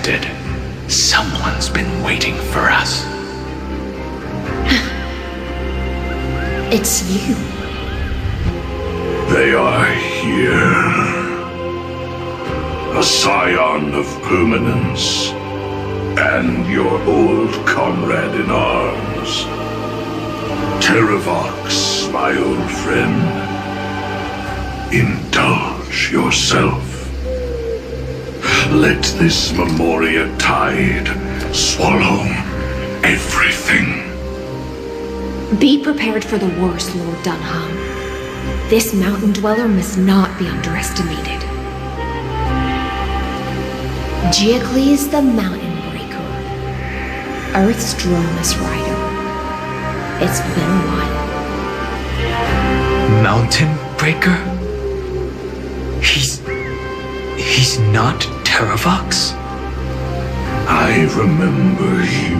expected. Someone's been waiting for us. It's you. They are here. A scion of permanence, and your old comrade in arms. Terravox, my old friend. Indulge yourself. Let this Memoria tide swallow everything. Be prepared for the worst, Lord Dunham. This mountain dweller must not be underestimated. Giacles the Mountain Breaker. Earth's Dromus Rider. It's been a while. Mountain Breaker? He's not Terravox? I remember you,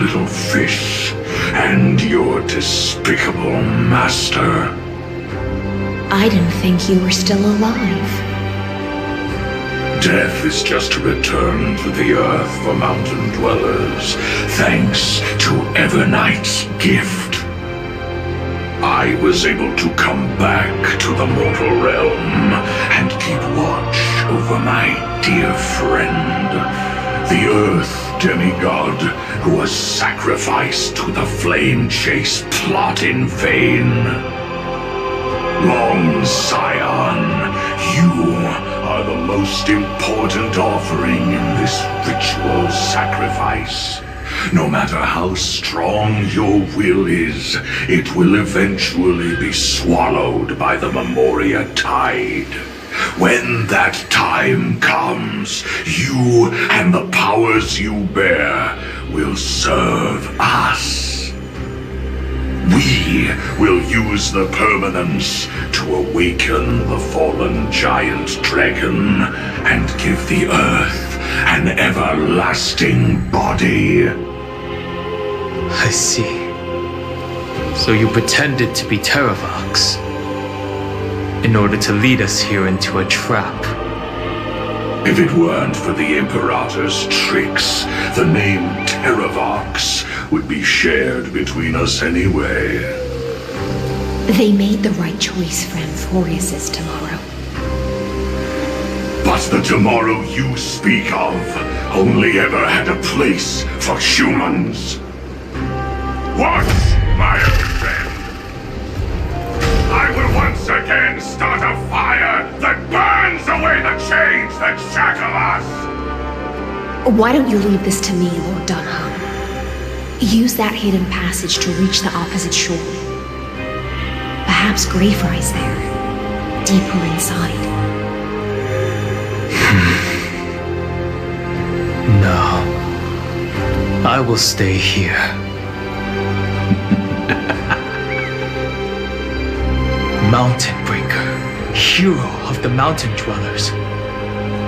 little fish, and your despicable master. I didn't think you were still alive. Death is just a return to the earth for mountain dwellers, thanks to Evernight's gift. I was able to come back to the mortal realm and keep watch over my dear friend, the Earth demigod who was sacrificed to the flame chase plot in vain. Long Scion, you are the most important offering in this ritual sacrifice. No matter how strong your will is, it will eventually be swallowed by the Memoria tide. When that time comes, you and the powers you bear will serve us. We will use the permanence to awaken the fallen giant dragon and give the earth an everlasting body. I see. So you pretended to be Terravox in order to lead us here into a trap. If it weren't for the Imperator's tricks, the name Terravox would be shared between us anyway. They made the right choice for amphoreus' tomorrow. But the tomorrow you speak of only ever had a place for humans. Watch, my old friend! I will once again start a fire that burns away the chains that shackle us! Why don't you leave this to me, Lord Dunham? Use that hidden passage to reach the opposite shore. Perhaps Greyfry's there, deeper inside. No. I will stay here. Mountain Breaker, hero of the mountain dwellers.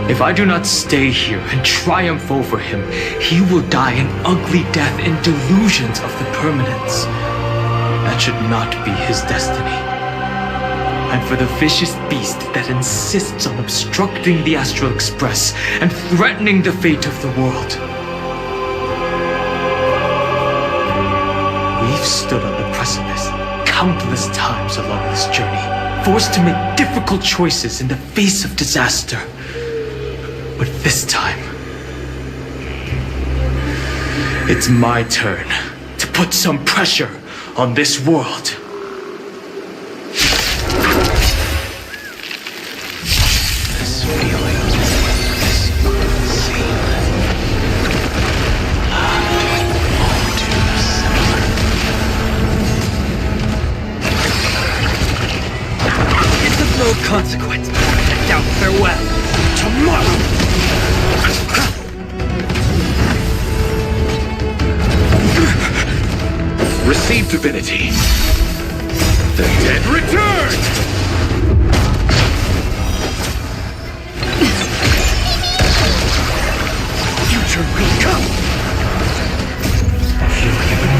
If I do not stay here and triumph over him, he will die an ugly death in delusions of the permanence. That should not be his destiny. And for the vicious beast that insists on obstructing the Astral Express and threatening the fate of the world. We've stood on the precipice countless times along this journey, forced to make difficult choices in the face of disaster. But this time, it's my turn to put some pressure on this world. This feeling is unseen. All too similar. It's of no consequence. I doubt farewell. Tomorrow! Receive divinity. The dead return! Future will come! Feel even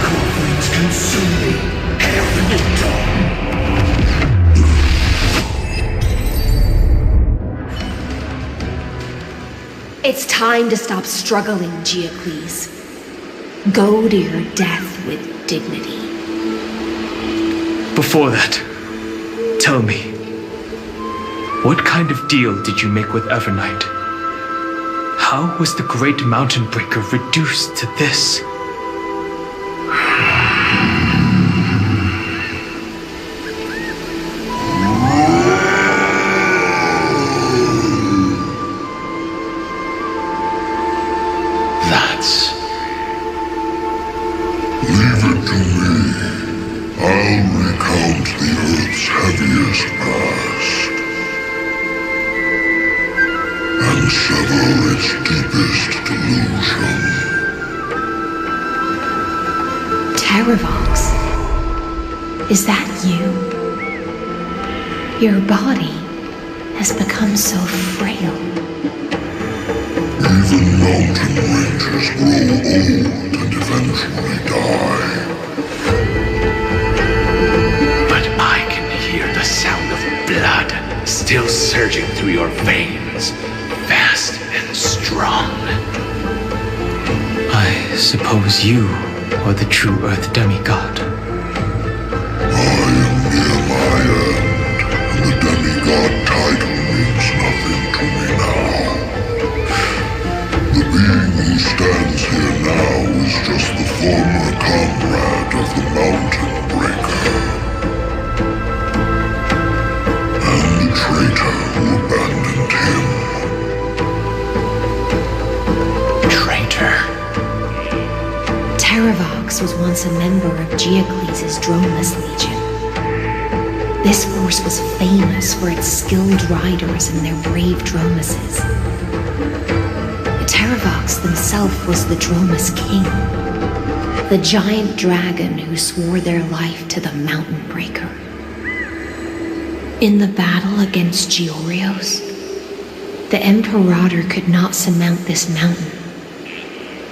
cold flames consume me. Hail the new dawn! It's It's time to stop struggling, Geocles. Go to your death with dignity. Before that, tell me, what kind of deal did you make with Evernight? How was the Great Mountain Breaker reduced to this? Leave it to me. I'll recount the Earth's heaviest past and sever its deepest delusion. Terravox, is that you? Your body has become so frail. Even mountain ranges grow old and eventually die. But I can hear the sound of blood still surging through your veins, fast and strong. I suppose you are the true Earth demigod. I am near my end, and the demigod title means nothing to me now. The being who stands here now is just the former comrade of the Mountain Breaker. And the traitor who abandoned him. Traitor? Terravox was once a member of Geocles' Dromus Legion. This force was famous for its skilled riders and their brave Dromuses. Terravox himself was the Dromus King, the giant dragon who swore their life to the Mountain Breaker. In the battle against Georios, the Imperator could not surmount this mountain,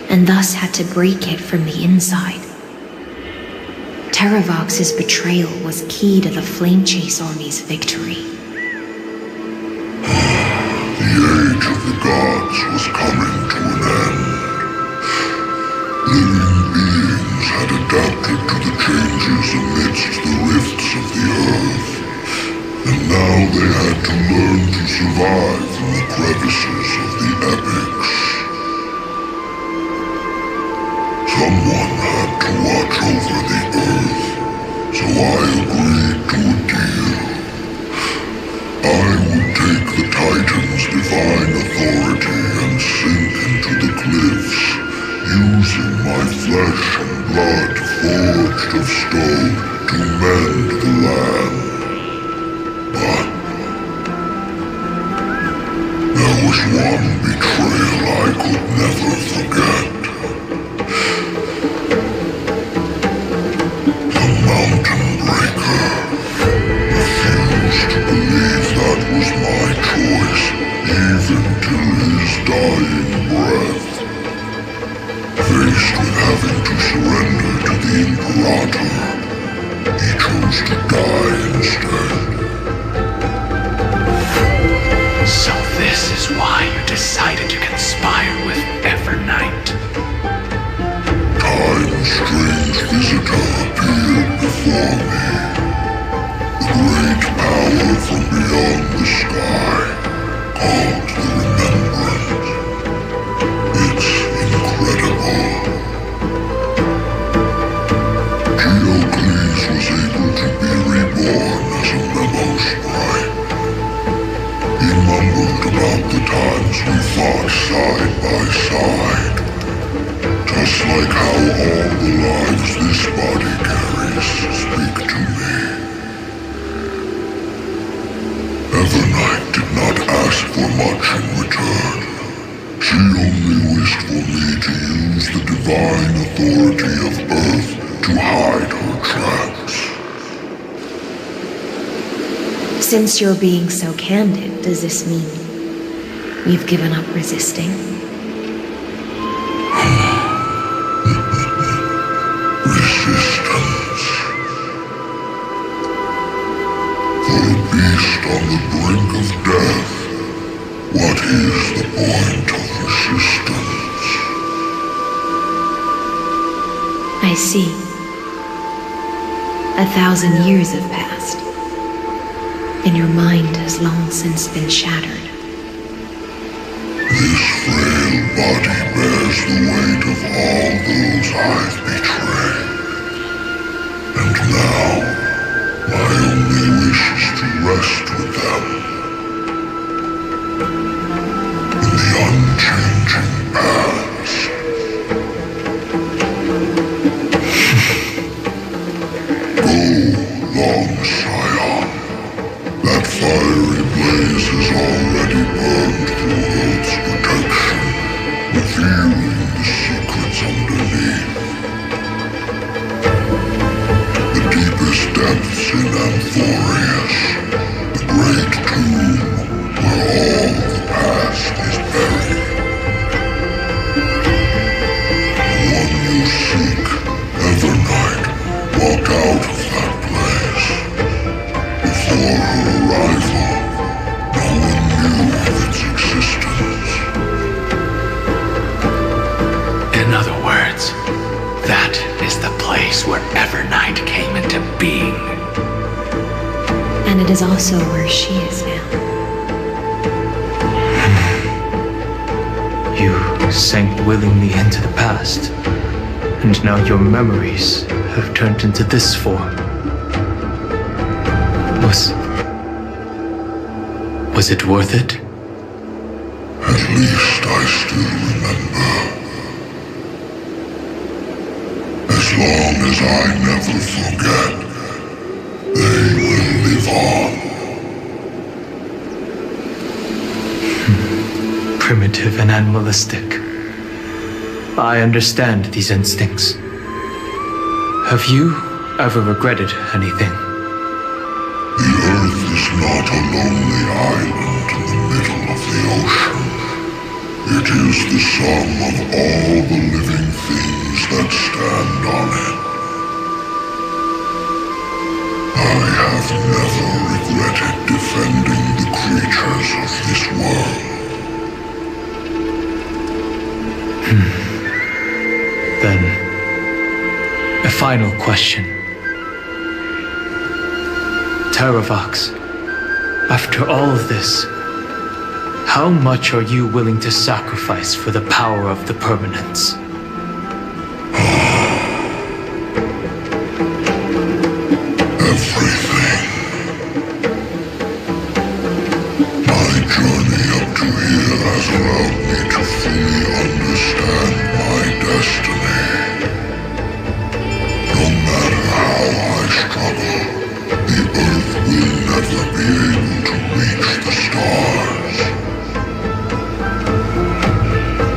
and thus had to break it from the inside. Terravox's betrayal was key to the Flame Chase Army's victory. The age of the gods was coming to an end. Living beings had adapted to the changes amidst the rifts of the earth, and now they had to learn to survive in the crevices of the epics. Someone had to watch over the earth, so I agreed to a deal. I would take the Titan's divine authority and sink into the cliffs, using my flesh and blood forged of stone to mend the land. But there was one betrayal I could never forget. The Mountain Breaker refused to believe that was my choice, even till his dying breath. Faced with having to surrender to the Imperator, he chose to die instead. So this is why you decided to conspire with Evernight. Time's strange visitor appeared before me. The great power from beyond the sky, called the Remembrance. It's incredible. Geocles was able to be reborn as a memo sprite. He mumbled about the times we fought side by side. Just like how all the lives this body carries speak to me. Evernight did not ask for much in return. She only wished for me to use the divine authority of Earth to hide her tracks. Since you're being so candid, does this mean you've given up resisting? Resistance. For a beast on the brink of death, What is the point of resistance? I see. 1,000 years have passed, and your mind has long since been shattered. This frail body bears the weight of all those I've betrayed. And now, my only wish is to rest with them. In the unchanging past. Go, long Scion. That fiery blaze has already burned through Earth's protection, revealing the secrets underneath. The deepest depths in amphoreus, the great tomb where all the past is buried. The one you seek, Evernight, walked out of that place. Before her arrival, no one knew of its existence. In other words, that is the place where Evernight came into being. And it is also where she is now. You sank willingly into the past, and now your memories have turned into this form. Was it worth it? At least I still remember. As long as I never forget, they will live on. Primitive and animalistic. I understand these instincts. Have you ever regretted anything? The Earth is not a lonely island in the middle of the ocean. It is the sum of all the living things that stand on it. I have never regretted defending the creatures of this world. Then, a final question. Terravox, after all of this, how much are you willing to sacrifice for the power of the permanence? Everything. My journey up to here has allowed me to fully understand my destiny. No matter how I struggle, the Earth will never be able to reach the stars.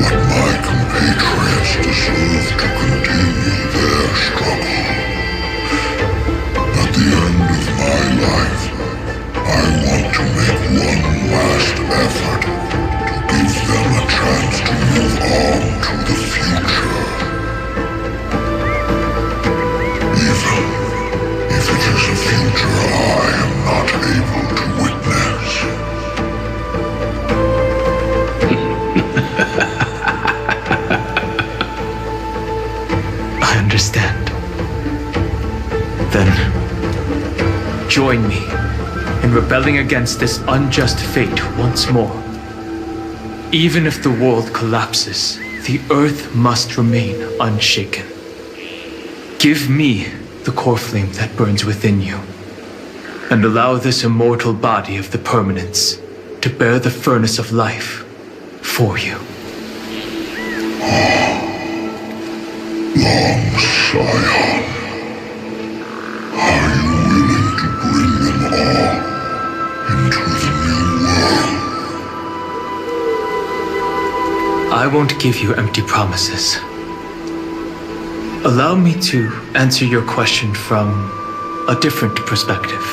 But my compatriots deserve to continue their struggle. At the end of my life, I want to make one last effort to give them a chance to move on to the future. Even if it is a future I am not able to witness. I understand. Then, join me in rebelling against this unjust fate once more. Even if the world collapses, the Earth must remain unshaken. Give me the core flame that burns within you, and allow this immortal body of the permanence to bear the furnace of life for you. Long Scion, are you willing to bring them all into the new world? I won't give you empty promises. Allow me to answer your question from a different perspective.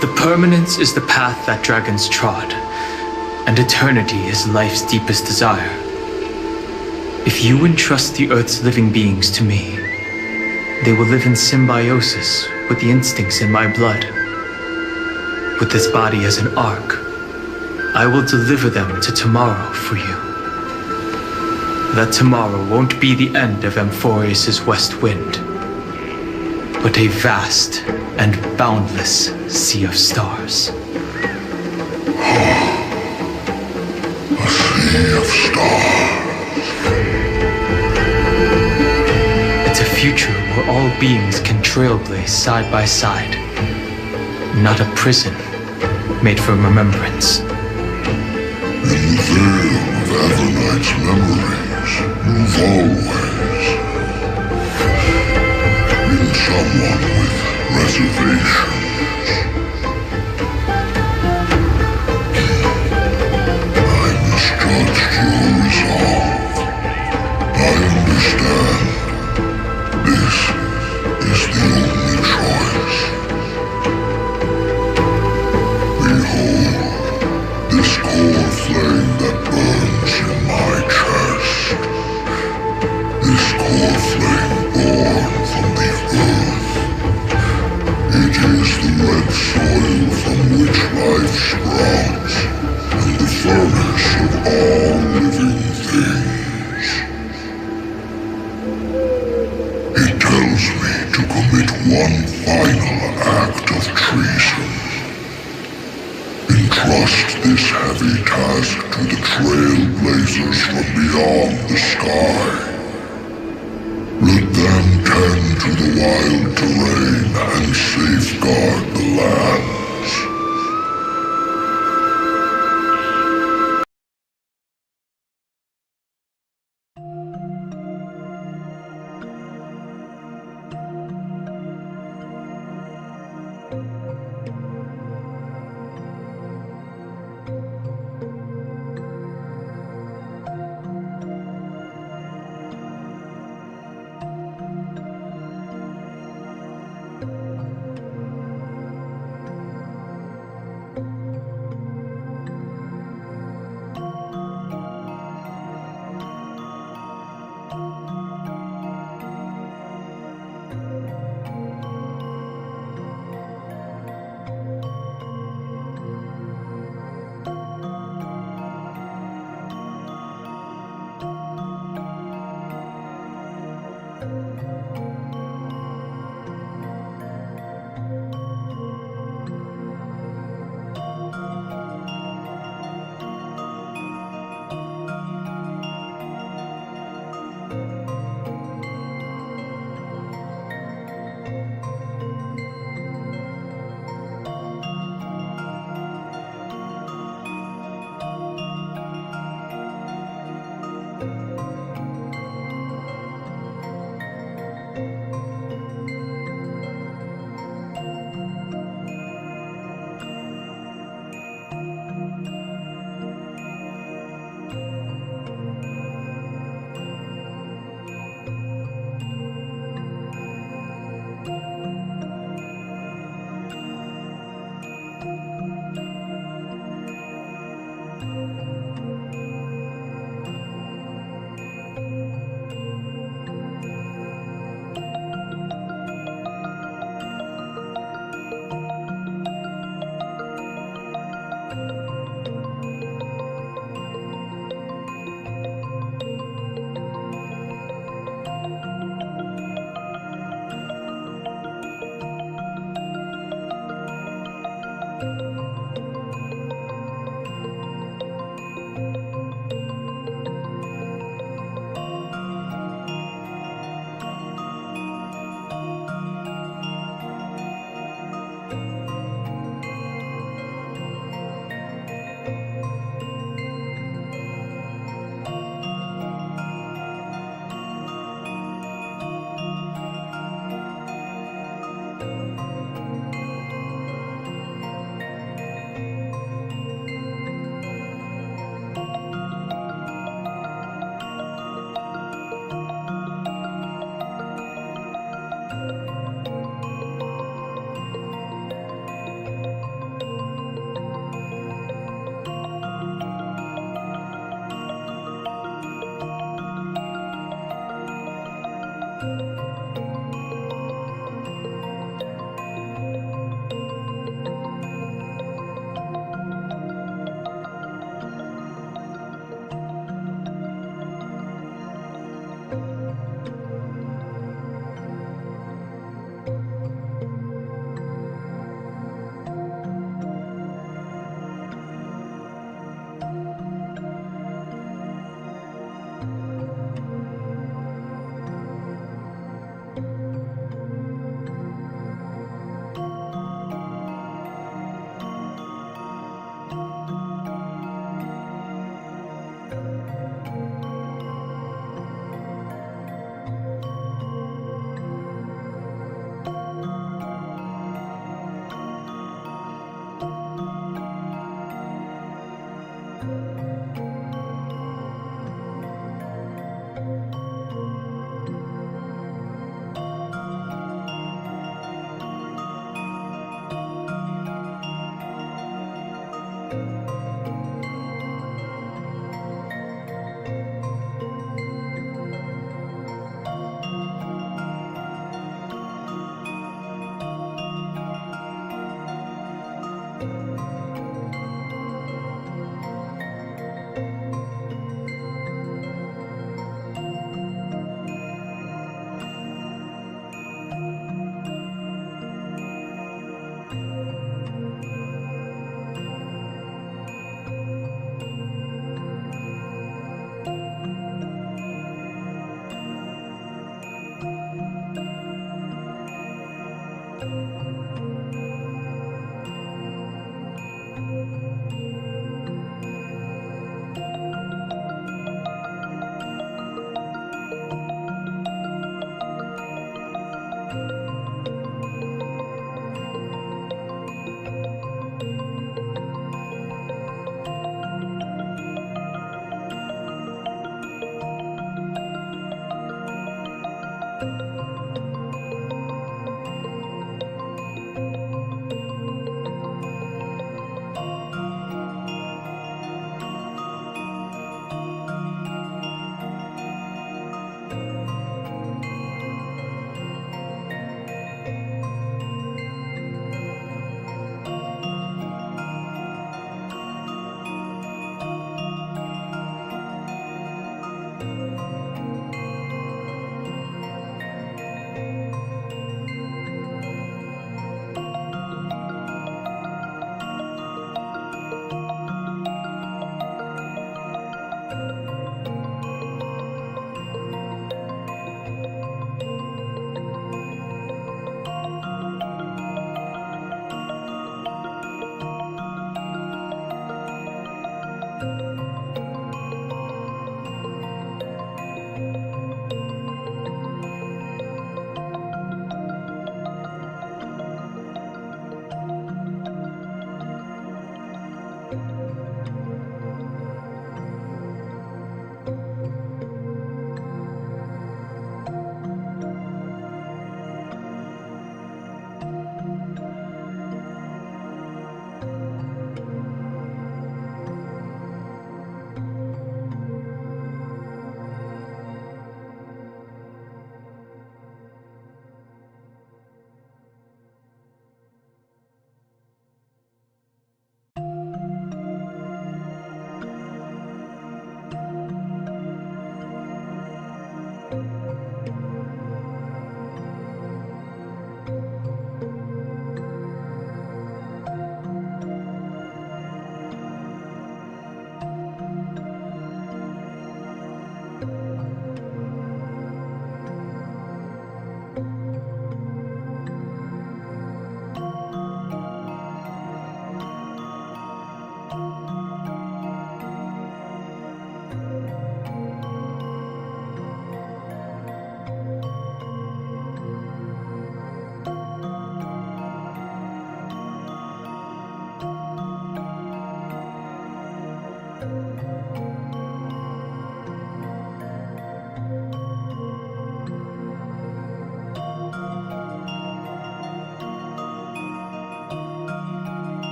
The permanence is the path that dragons trod, and eternity is life's deepest desire. If you entrust the Earth's living beings to me, they will live in symbiosis with the instincts in my blood. With this body as an ark, I will deliver them to tomorrow for you. That tomorrow won't be the end of amphoreus' west wind, but a vast and boundless sea of stars. A sea of stars. It's a future where all beings can trailblaze side by side, not a prison made for remembrance. In the veil of Evernight's memories, you've always been someone with reservations. I misjudged your resolve. I understand. This is the only choice. Behold, this core flame that burns in my chest. This core flame born from the earth. It is the red soil from which life sprouts, and the furnace of all living things. It tells me to commit one final act of treason. Entrust this heavy task to the trailblazers from beyond the sky. Let them tend to the wild terrain and safeguard the lands.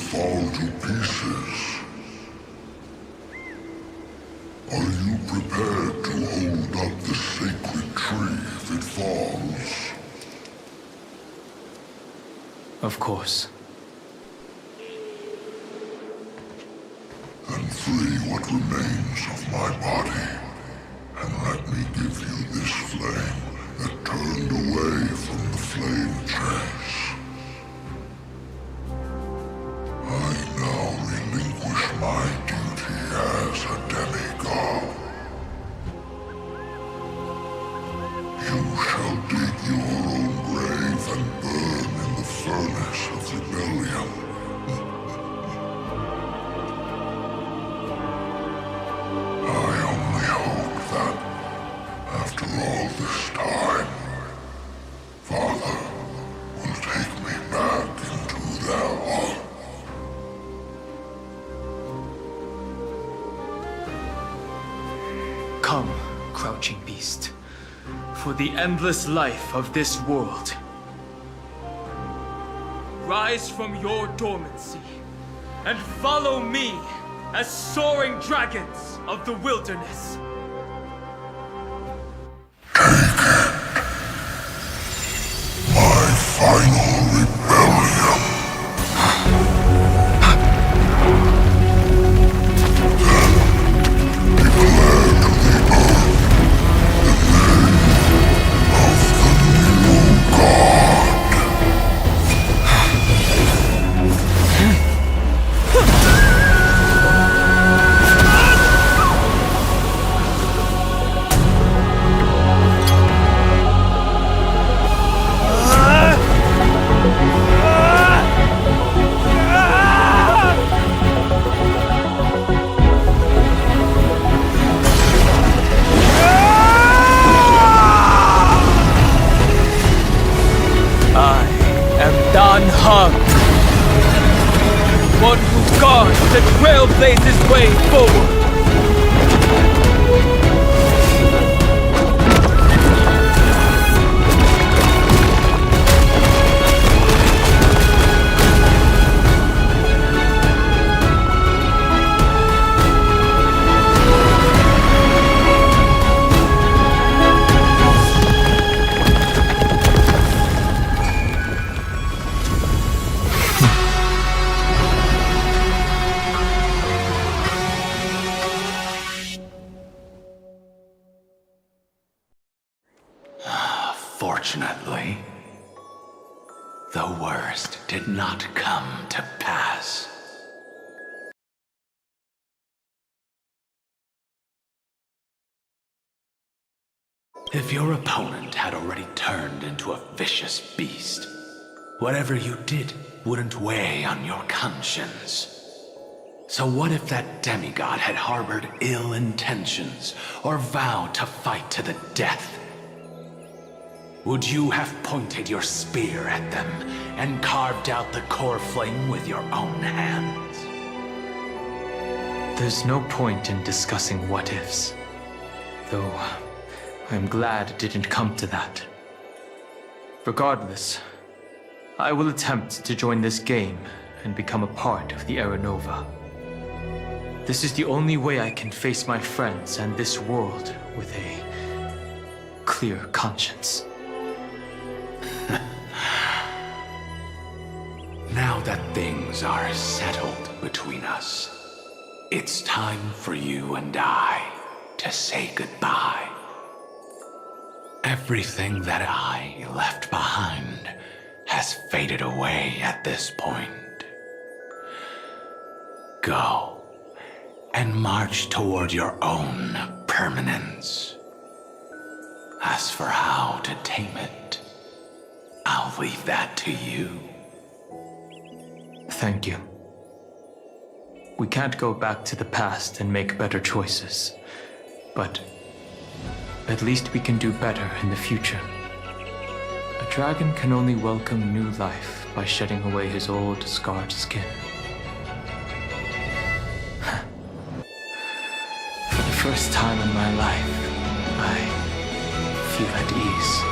fall to pieces. Are you prepared to hold up the sacred tree if it falls? Of course. Then free what remains of my body, and let me give you this flame that turned away from the flame chase. I now relinquish my duty as a demigod. You shall dig your own grave and burn in the furnace of rebellion. I only hope that, after all this time, Father will take me back into their heart. Come, crouching beast, for the endless life of this world. Rise from your dormancy and follow me as soaring dragons of the wilderness. My final rebellion. Then declare to the earth the name of the new god. One who guards the trailblazer's way forward. Fortunately, the worst did not come to pass. If your opponent had already turned into a vicious beast, whatever you did wouldn't weigh on your conscience. So what if that demigod had harbored ill intentions or vowed to fight to the death? Would you have pointed your spear at them and carved out the core flame with your own hands? There's no point in discussing what-ifs. Though, I'm glad it didn't come to that. Regardless, I will attempt to join this game and become a part of the Era Nova. This is the only way I can face my friends and this world with a clear conscience. Now that things are settled between us, it's time for you and I to say goodbye. Everything that I left behind has faded away at this point. Go and march toward your own permanence. As for how to tame it, I'll leave that to you. Thank you. We can't go back to the past and make better choices, but at least we can do better in the future. A dragon can only welcome new life by shedding away his old, scarred skin. For the first time in my life, I feel at ease.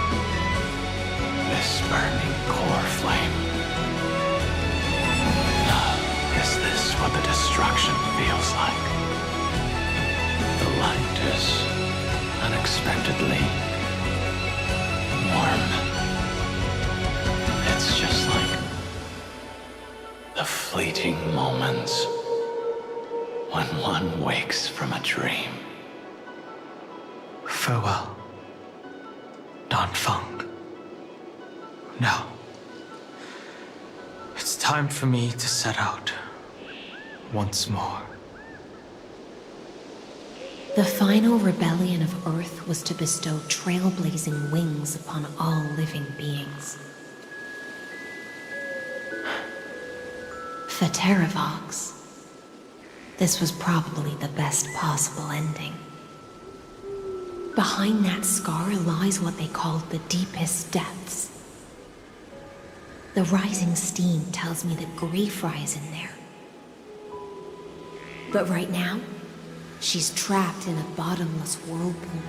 This burning core flame fleeting moments when one wakes from a dream. Farewell, Danfeng. Now, it's time for me to set out once more. The final rebellion of Earth was to bestow trailblazing wings upon all living beings. For Terravox, this was probably the best possible ending. Behind that scar lies what they called the deepest depths. The rising steam tells me that Greyfry is in there. But right now, she's trapped in a bottomless whirlpool.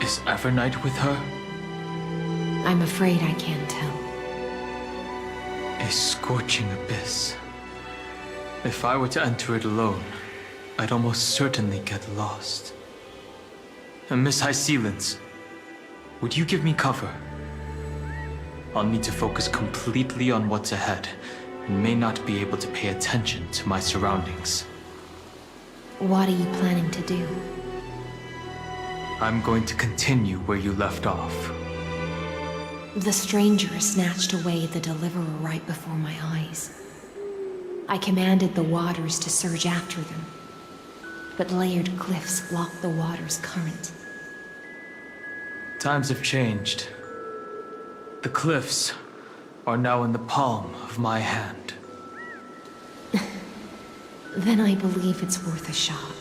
Is Evernight with her? I'm afraid I can't tell. A scorching abyss. If I were to enter it alone, I'd almost certainly get lost. And Miss Hysealence, would you give me cover? I'll need to focus completely on what's ahead, and may not be able to pay attention to my surroundings. What are you planning to do? I'm going to continue where you left off. The stranger snatched away the deliverer right before my eyes. I commanded the waters to surge after them, but layered cliffs blocked the water's current. Times have changed. The cliffs are now in the palm of my hand. Then I believe it's worth a shot.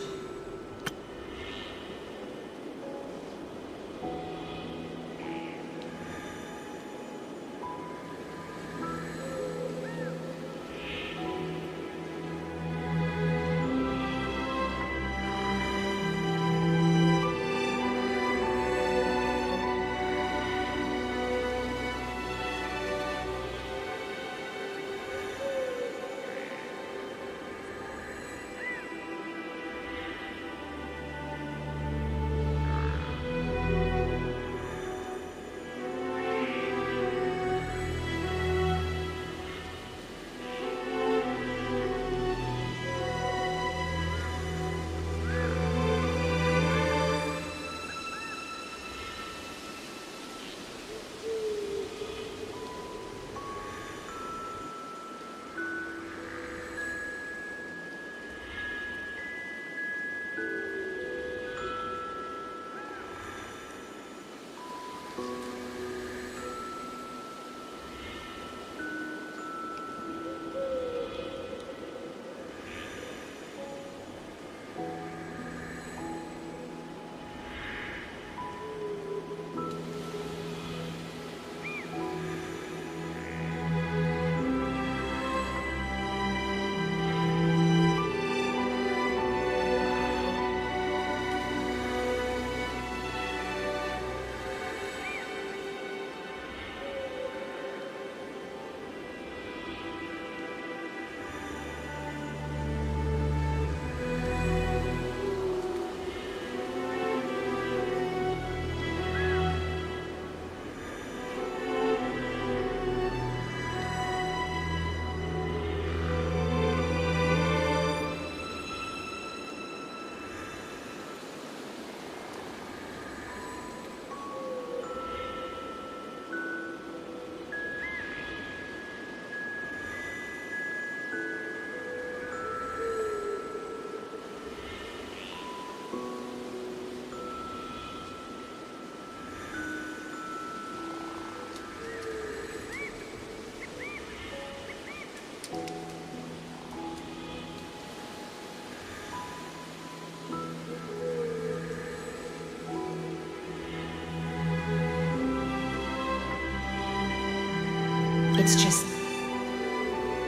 It's just,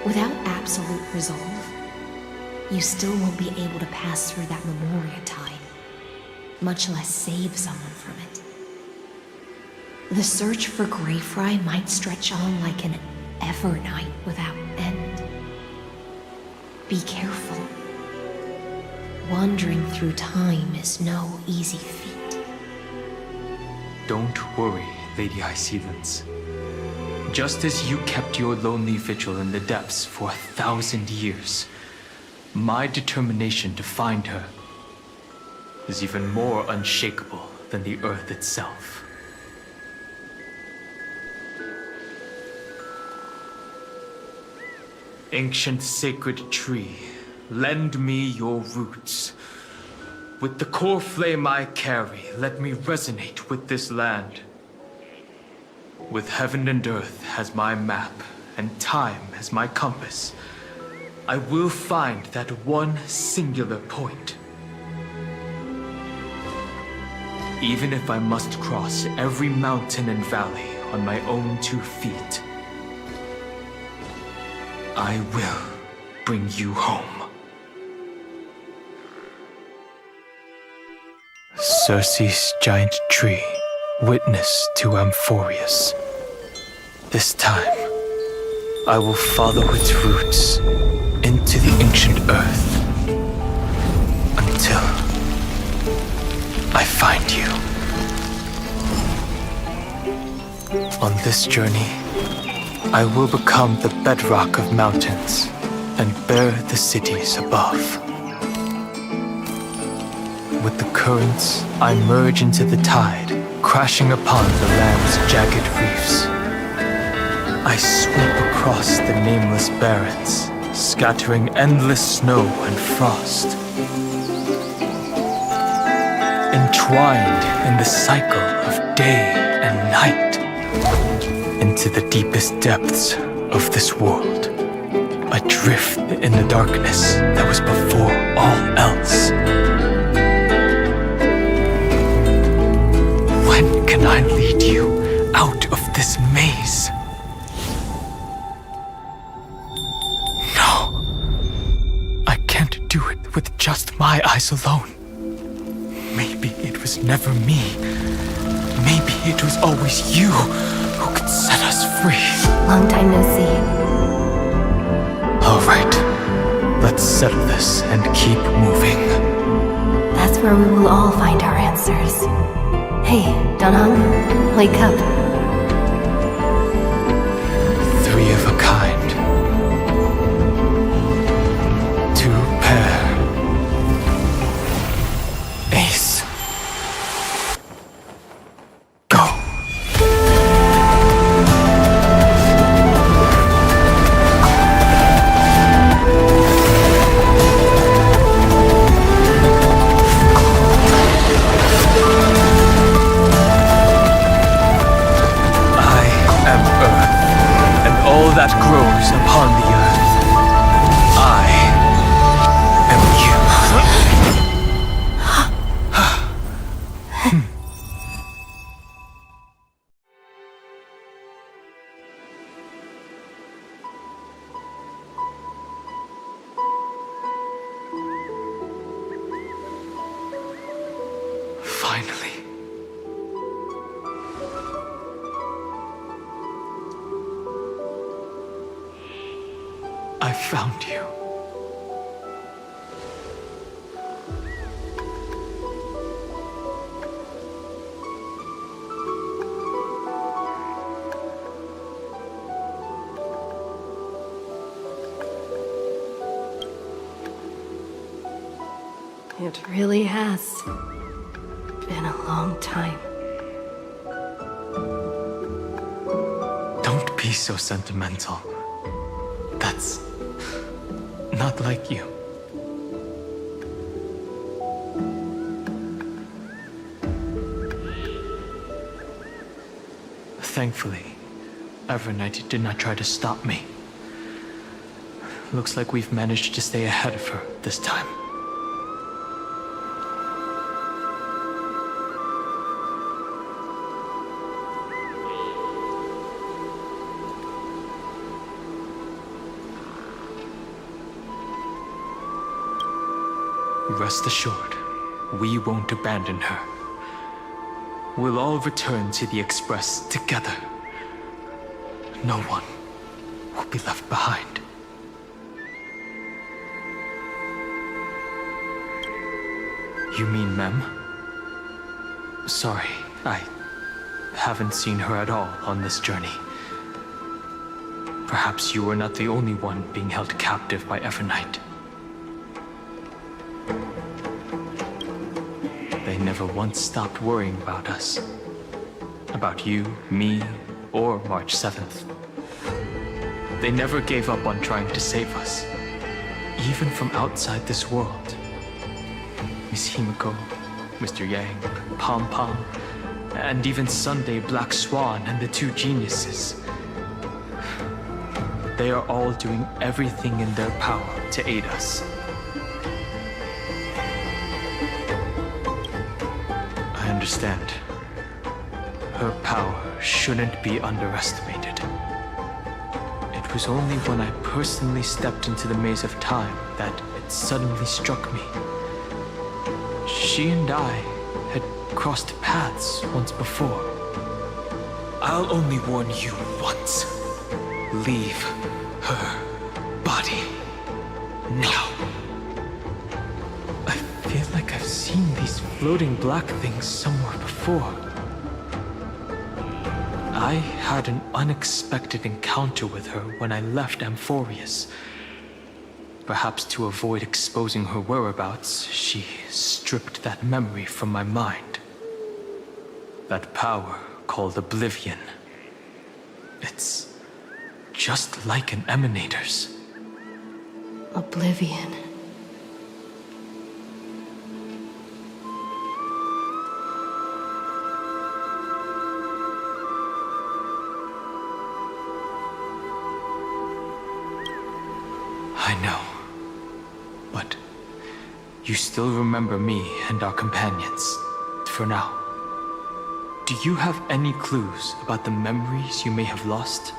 without absolute resolve, you still won't be able to pass through that Memoria tide, much less save someone from it. The search for Greyfry might stretch on like an Evernight without end. Be careful. Wandering through time is no easy feat. Don't worry, Lady Hysealence. Just as you kept your lonely vigil in the depths for 1,000 years, my determination to find her is even more unshakable than the earth itself. Ancient sacred tree, lend me your roots. With the core flame I carry, let me resonate with this land. With heaven and earth as my map, and time as my compass, I will find that one singular point. Even if I must cross every mountain and valley on my own 2 feet, I will bring you home. Circe's giant tree, witness to amphoreus. This time, I will follow its roots into the ancient earth until I find you. On this journey, I will become the bedrock of mountains and bear the cities above. With the currents, I merge into the tide, crashing upon the land's jagged reefs. I sweep across the nameless barrens, scattering endless snow and frost. Entwined in the cycle of day and night, into the deepest depths of this world, adrift in the darkness that was before all else. When can I lead you out of this maze? No, I can't do it with just my eyes alone. Maybe it was never me. Maybe it was always you who could set us free. Long time no see. All right, let's settle this and keep moving. That's where we will all find our answers. Hey, Donhong, wake up. 3 of a kind. 2 pair. Ace. Go. That grows upon the earth. I am you. Finally. I found you. It really has been a long time. Don't be so sentimental. That's not like you. Thankfully, Evernight did not try to stop me. Looks like we've managed to stay ahead of her this time. Rest assured, we won't abandon her. We'll all return to the Express together. No one will be left behind. You mean Mem? Sorry, I haven't seen her at all on this journey. Perhaps you were not the only one being held captive by Evernight. They never once stopped worrying about us. About you, me, or March 7th. They never gave up on trying to save us, even from outside this world. Miss Himiko, Mr. Yang, Pom Pom, and even Sunday Black Swan and the two geniuses. They are all doing everything in their power to aid us. I understand. Her power shouldn't be underestimated. It was only when I personally stepped into the maze of time that it suddenly struck me. She and I had crossed paths once before. I'll only warn you once. Leave her body now. I feel like I've seen these floating black things somewhere before. I had an unexpected encounter with her when I left Amphoreus. Perhaps to avoid exposing her whereabouts, she stripped that memory from my mind. That power called Oblivion. It's just like an emanator's. Oblivion. I know. But you still remember me and our companions, for now. Do you have any clues about the memories you may have lost?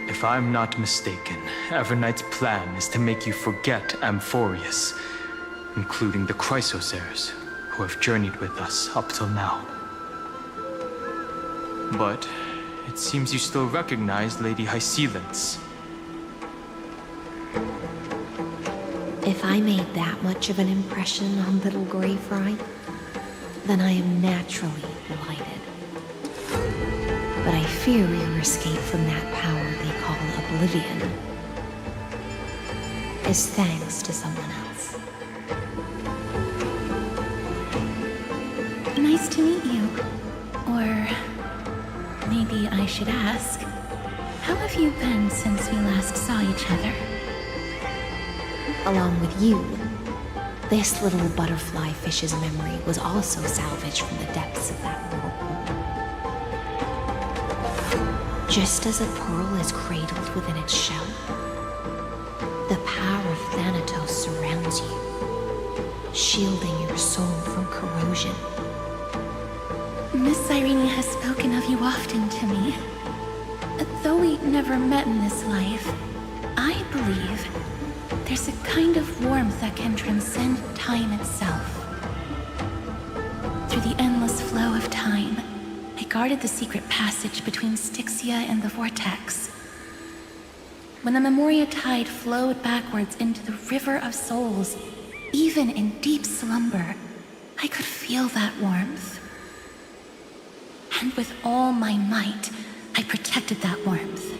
If I'm not mistaken, Evernight's plan is to make you forget Amphoreus, including the Chrysosaurs, who have journeyed with us up till now. But it seems you still recognize Lady Hycelence. If I made that much of an impression on little Grey Fry, then I am naturally delighted. But I fear your escape from that power they call Oblivion is thanks to someone else. Nice to meet you. Or maybe I should ask, how have you been since we last saw each other? Along with you, this little butterfly fish's memory was also salvaged from the depths of that whirlpool. Just as a pearl is cradled within its shell, the power of Thanatos surrounds you, shielding your soul from corrosion. Miss Irene has spoken of you often to me. Though we never met in this life, I believe there's a kind of warmth that can transcend time itself. Through the endless flow of time, I guarded the secret passage between Styxia and the Vortex. When the Memoria tide flowed backwards into the River of Souls, even in deep slumber, I could feel that warmth. And with all my might, I protected that warmth.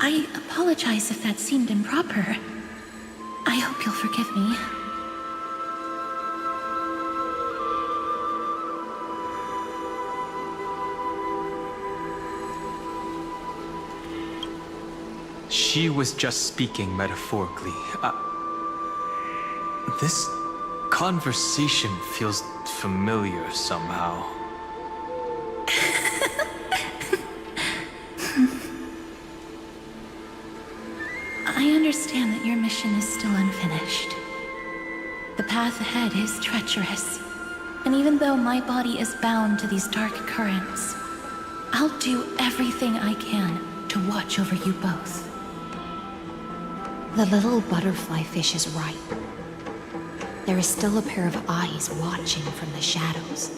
I apologize if that seemed improper. I hope you'll forgive me. She was just speaking metaphorically. This conversation feels familiar somehow. I understand that your mission is still unfinished. The path ahead is treacherous, and even though my body is bound to these dark currents, I'll do everything I can to watch over you both. The little butterfly fish is right. There is still a pair of eyes watching from the shadows,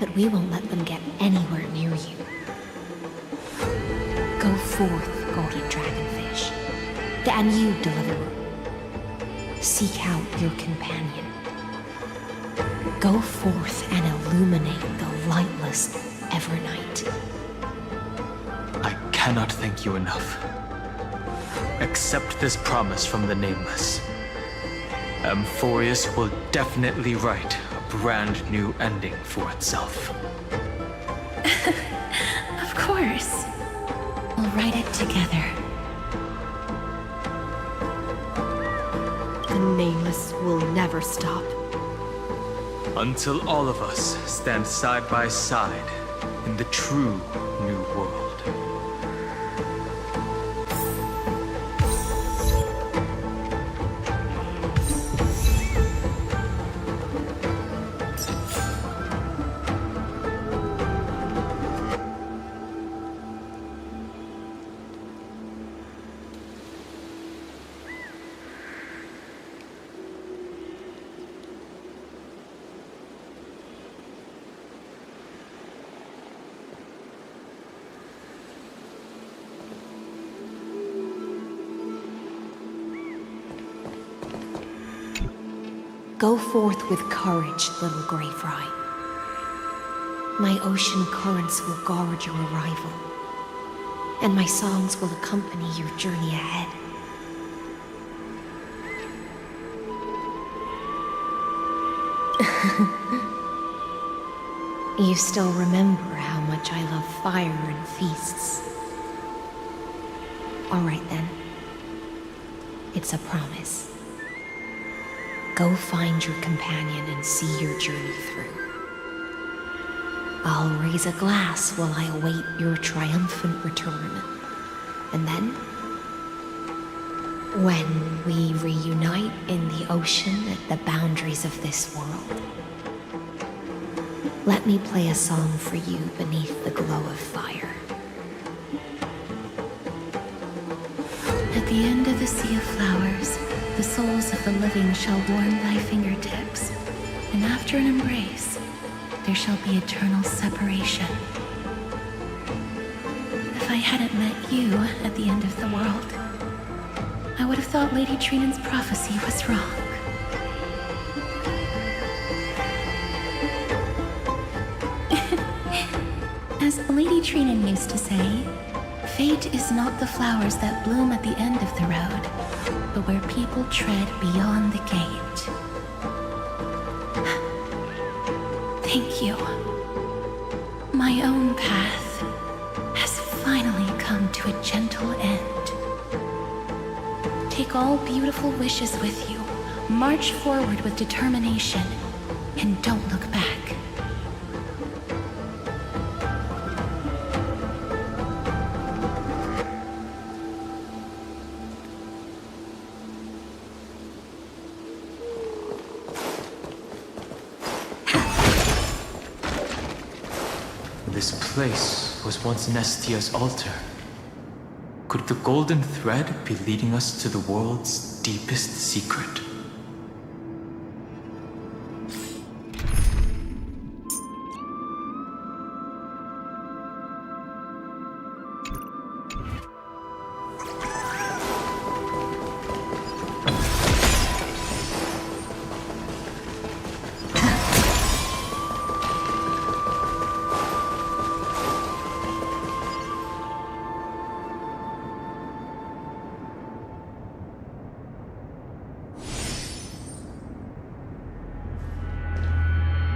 but we won't let them get anywhere near you. Go forth, golden dragonfish, and you, deliverer. Seek out your companion. Go forth and illuminate the lightless Evernight. I cannot thank you enough. Accept this promise from the Nameless. Amphoreus will definitely write a brand new ending for itself. Of course. We'll write it together. The Nameless will never stop. Until all of us stand side by side in the true new world. Go forth with courage, little Grey Fry. My ocean currents will guard your arrival, and my songs will accompany your journey ahead. You still remember how much I love fire and feasts. All right then. It's a promise. Go find your companion and see your journey through. I'll raise a glass while I await your triumphant return. And then, when we reunite in the ocean at the boundaries of this world, let me play a song for you beneath the glow of fire. At the end of the sea of flowers, the souls of the living shall warm thy fingertips, and after an embrace, there shall be eternal separation. If I hadn't met you at the end of the world, I would have thought Lady Trinan's prophecy was wrong. As Lady Trinan used to say, fate is not the flowers that bloom at the end of the road, but where people tread beyond the gate. Thank you. My own path has finally come to a gentle end. Take all beautiful wishes with you, march forward with determination, and don't look back. This place was once Nestia's altar. Could the golden thread be leading us to the world's deepest secret?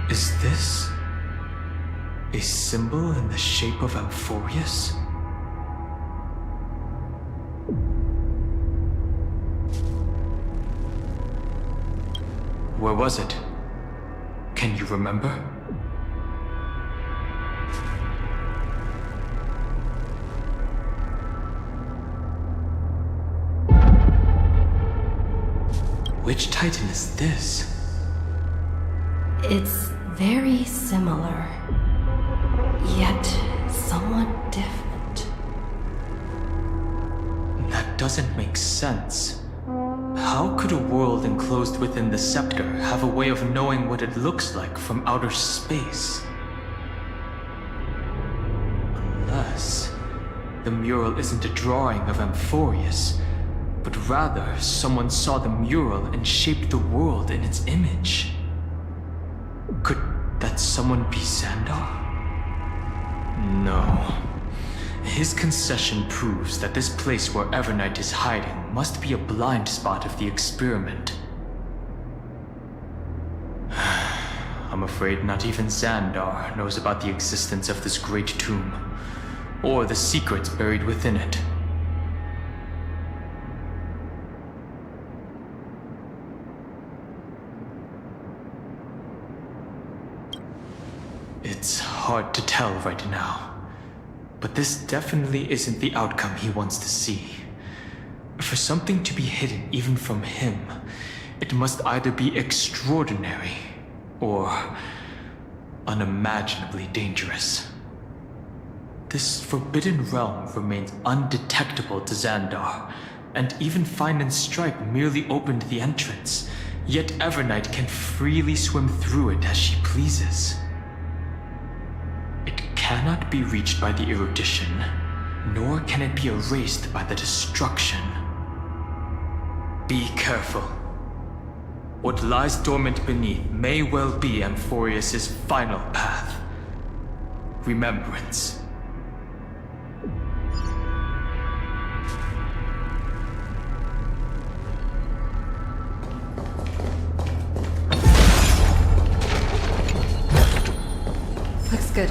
Is this a symbol in the shape of amphoreus? Where was it? Can you remember? Which Titan is this? It's very similar, yet somewhat different. That doesn't make sense. How could a world enclosed within the scepter have a way of knowing what it looks like from outer space? Unless the mural isn't a drawing of amphoreus, but rather someone saw the mural and shaped the world in its image. Could that someone be Xandar? No. His concession proves that this place where Evernight is hiding must be a blind spot of the experiment. I'm afraid not even Xandar knows about the existence of this great tomb, or the secrets buried within it. It's hard to tell right now, but this definitely isn't the outcome he wants to see. For something to be hidden even from him, it must either be extraordinary or unimaginably dangerous. This forbidden realm remains undetectable to Xandar, and even Fine and Stripe merely opened the entrance, yet Evernight can freely swim through it as she pleases. It cannot be reached by the erudition, nor can it be erased by the destruction. Be careful. What lies dormant beneath may well be amphoreus' final path. Remembrance. Looks good.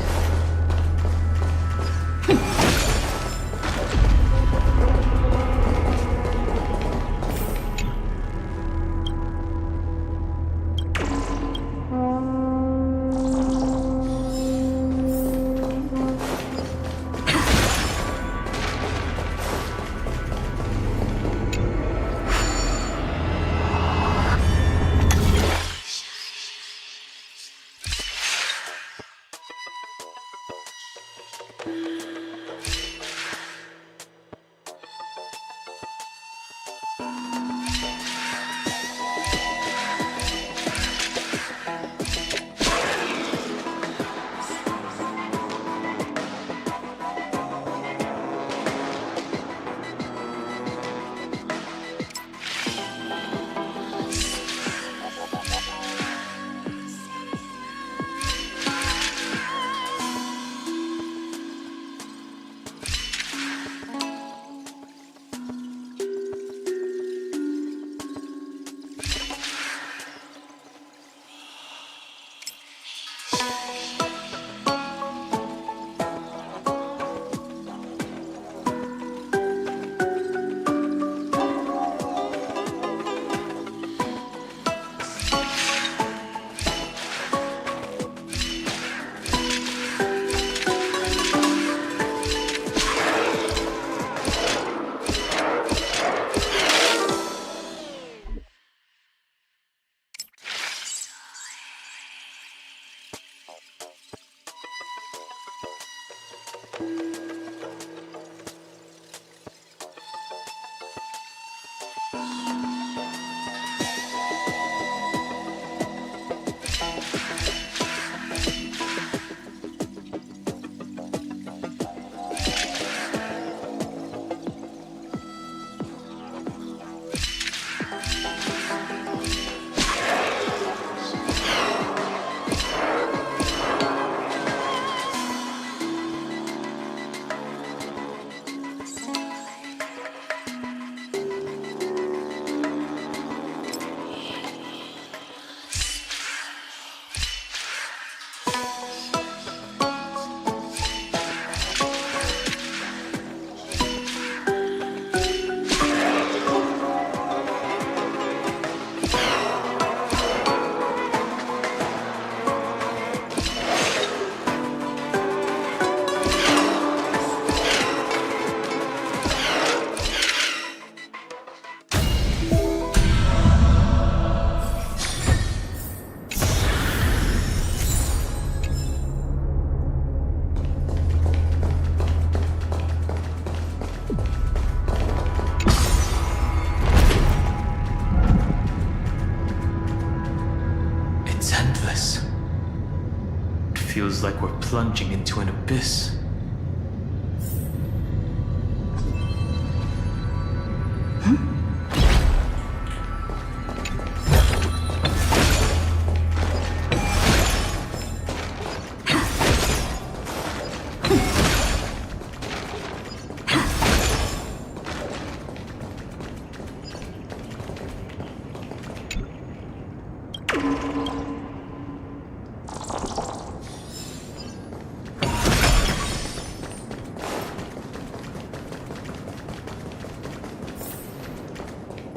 Feels like we're plunging into an abyss.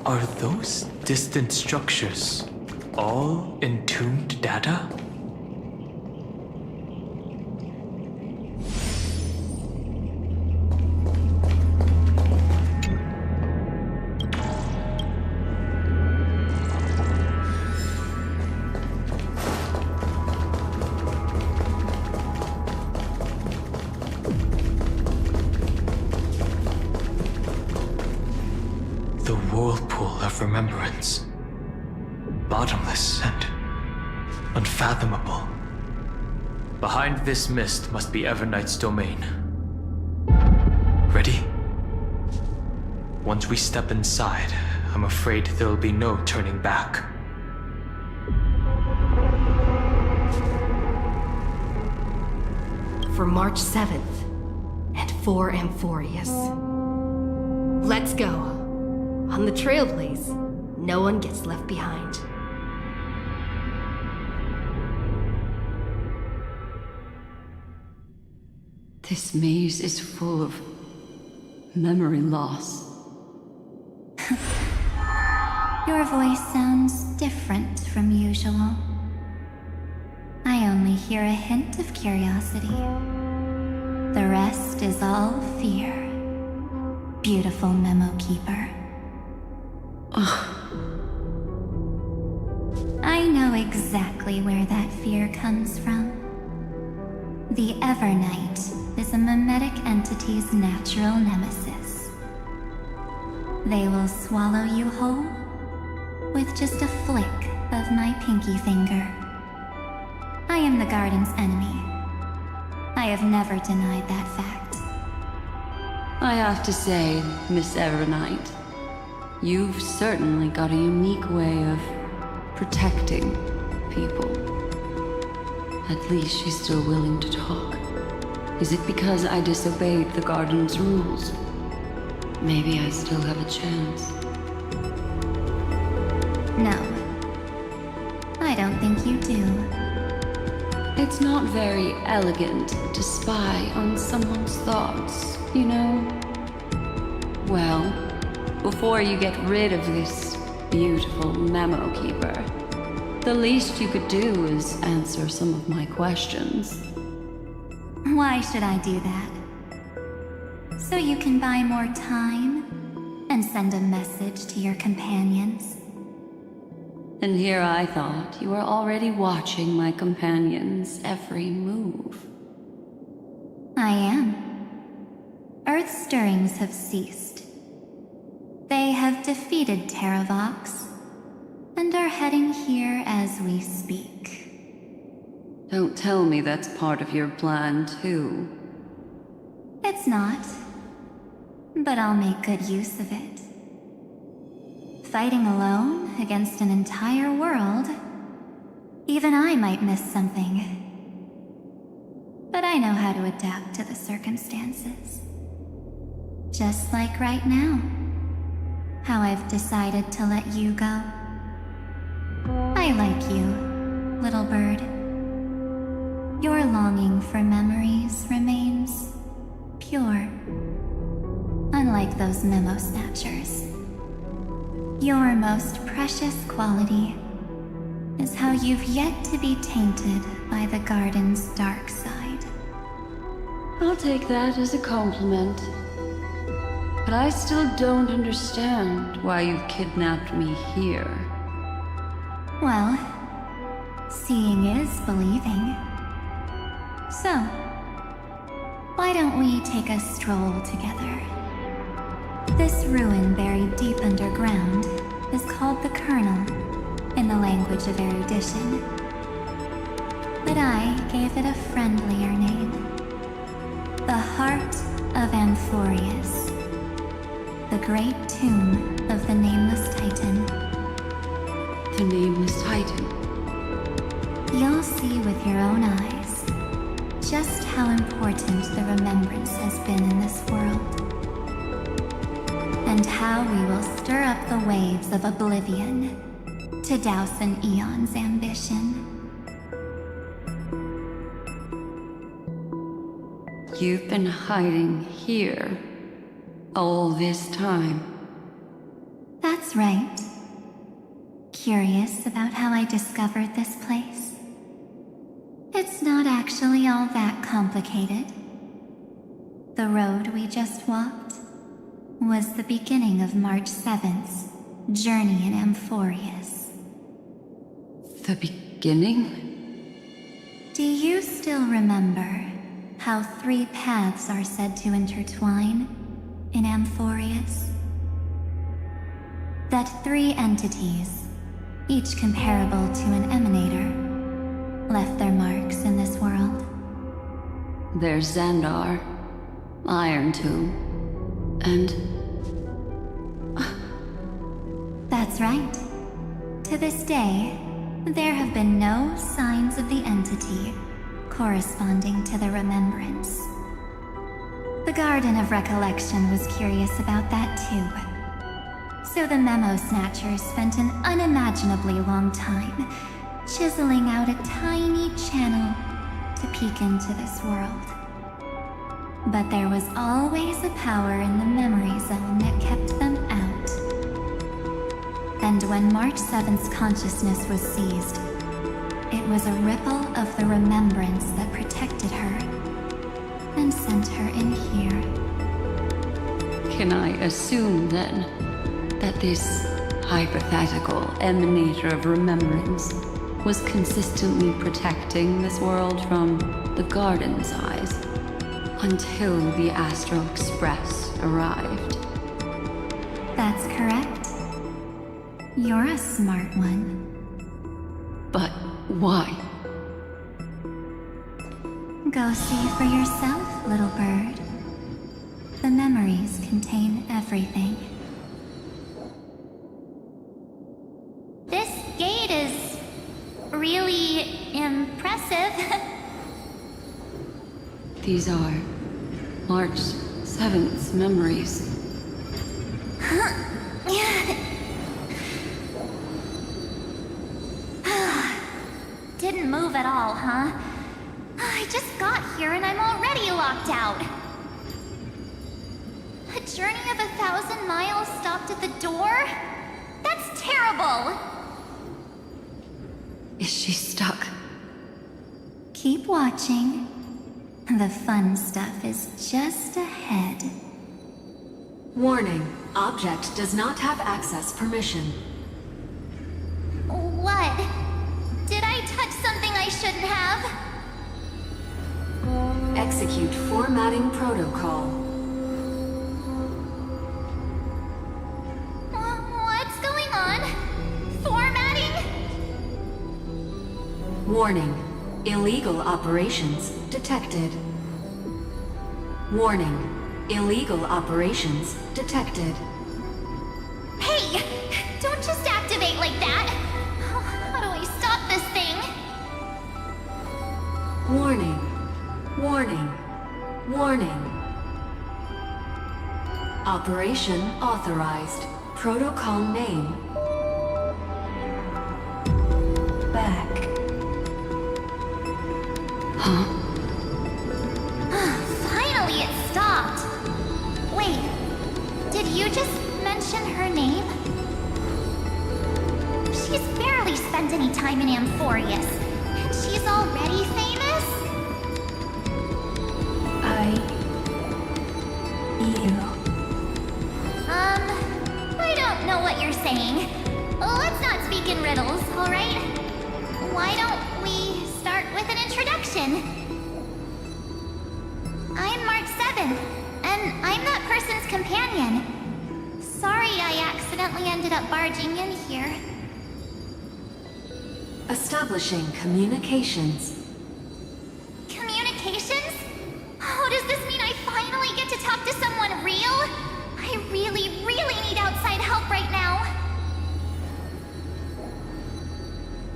Are those distant structures all entombed data? The whirlpool of remembrance. Bottomless and unfathomable. Behind this mist must be Evernight's domain. Ready? Once we step inside, I'm afraid there'll be no turning back. For March 7th, and for Amphoreus. Let's go. On the Trailblaze, no one gets left behind. This maze is full of memory loss. Your voice sounds different from usual. I only hear a hint of curiosity. The rest is all fear. Beautiful memo keeper. I know exactly where that fear comes from. The Evernight is a mimetic entity's natural nemesis. They will swallow you whole with just a flick of my pinky finger. I am the garden's enemy. I have never denied that fact. I have to say, Miss Evernight, you've certainly got a unique way of protecting people. At least she's still willing to talk. Is it because I disobeyed the garden's rules? Maybe I still have a chance. No. I don't think you do. It's not very elegant to spy on someone's thoughts, you know? Well, before you get rid of this beautiful memo keeper, the least you could do is answer some of my questions. Why should I do that? So you can buy more time and send a message to your companions? And here I thought you were already watching my companion's every move. I am. Earth's stirrings have ceased. They have defeated Terravox and are heading here as we speak. Don't tell me that's part of your plan, too. It's not, but I'll make good use of it. Fighting alone against an entire world, even I might miss something. But I know how to adapt to the circumstances. Just like right now, how I've decided to let you go. I like you, little bird. Your longing for memories remains pure, unlike those memo snatchers. Your most precious quality is how you've yet to be tainted by the garden's dark side. I'll take that as a compliment. But I still don't understand why you've kidnapped me here. Well, seeing is believing. So, why don't we take a stroll together? This ruin buried deep underground is called the Kernel, in the language of erudition. But I gave it a friendlier name. The Heart of Amphoreus. The great tomb of the Nameless Titan. The Nameless Titan? You'll see with your own eyes just how important the remembrance has been in this world. And how we will stir up the waves of oblivion to douse an eon's ambition. You've been hiding here all this time. That's right. Curious about how I discovered this place? It's not actually all that complicated. The road we just walked was the beginning of March 7th's journey in Amphoreus. The beginning? Do you still remember how 3 paths are said to intertwine in Amphoreus? That 3 entities, each comparable to an emanator, left their marks in this world. There's Xandar, Iron Tomb, and... That's right. To this day, there have been no signs of the entity corresponding to the remembrance. The Garden of Recollection was curious about that too. So the Memo Snatchers spent an unimaginably long time chiseling out a tiny channel to peek into this world. But there was always a power in the memory zone that kept them out. And when March 7th's consciousness was seized, it was a ripple of the remembrance that protected her and sent her in here. Can I assume then that this hypothetical emanator of remembrance was consistently protecting this world from the Garden's eyes until the Astral Express arrived? That's correct. You're a smart one. But why? Go see for yourself, little bird. The memories contain everything. This gate is really impressive. These are March 7th's memories. Didn't move at all, huh? I just got here and I'm already locked out. A journey of 1,000 miles stopped at the door? That's terrible! Is she stuck? Keep watching. The fun stuff is just ahead. Warning. Object does not have access permission. What? Did I touch something I shouldn't have? Execute formatting protocol. What's going on? Formatting? Warning. Illegal operations detected. Warning. Illegal operations detected. Hey! Don't just activate like that! How do I stop this thing? Warning. Warning. Warning. Operation authorized. Protocol name. Back. Huh? Finally it stopped! Wait, did you just mention her name? She's barely spent any time in Amphoreus, and she's already famous? I don't know what you're saying. Let's not speak in riddles, alright? Why don't we start with an introduction? I'm March 7th, and I'm that person's companion. Sorry I accidentally ended up barging in here. Establishing communications. Communications? Oh, does this mean I finally get to talk to someone real? I really need outside help right now.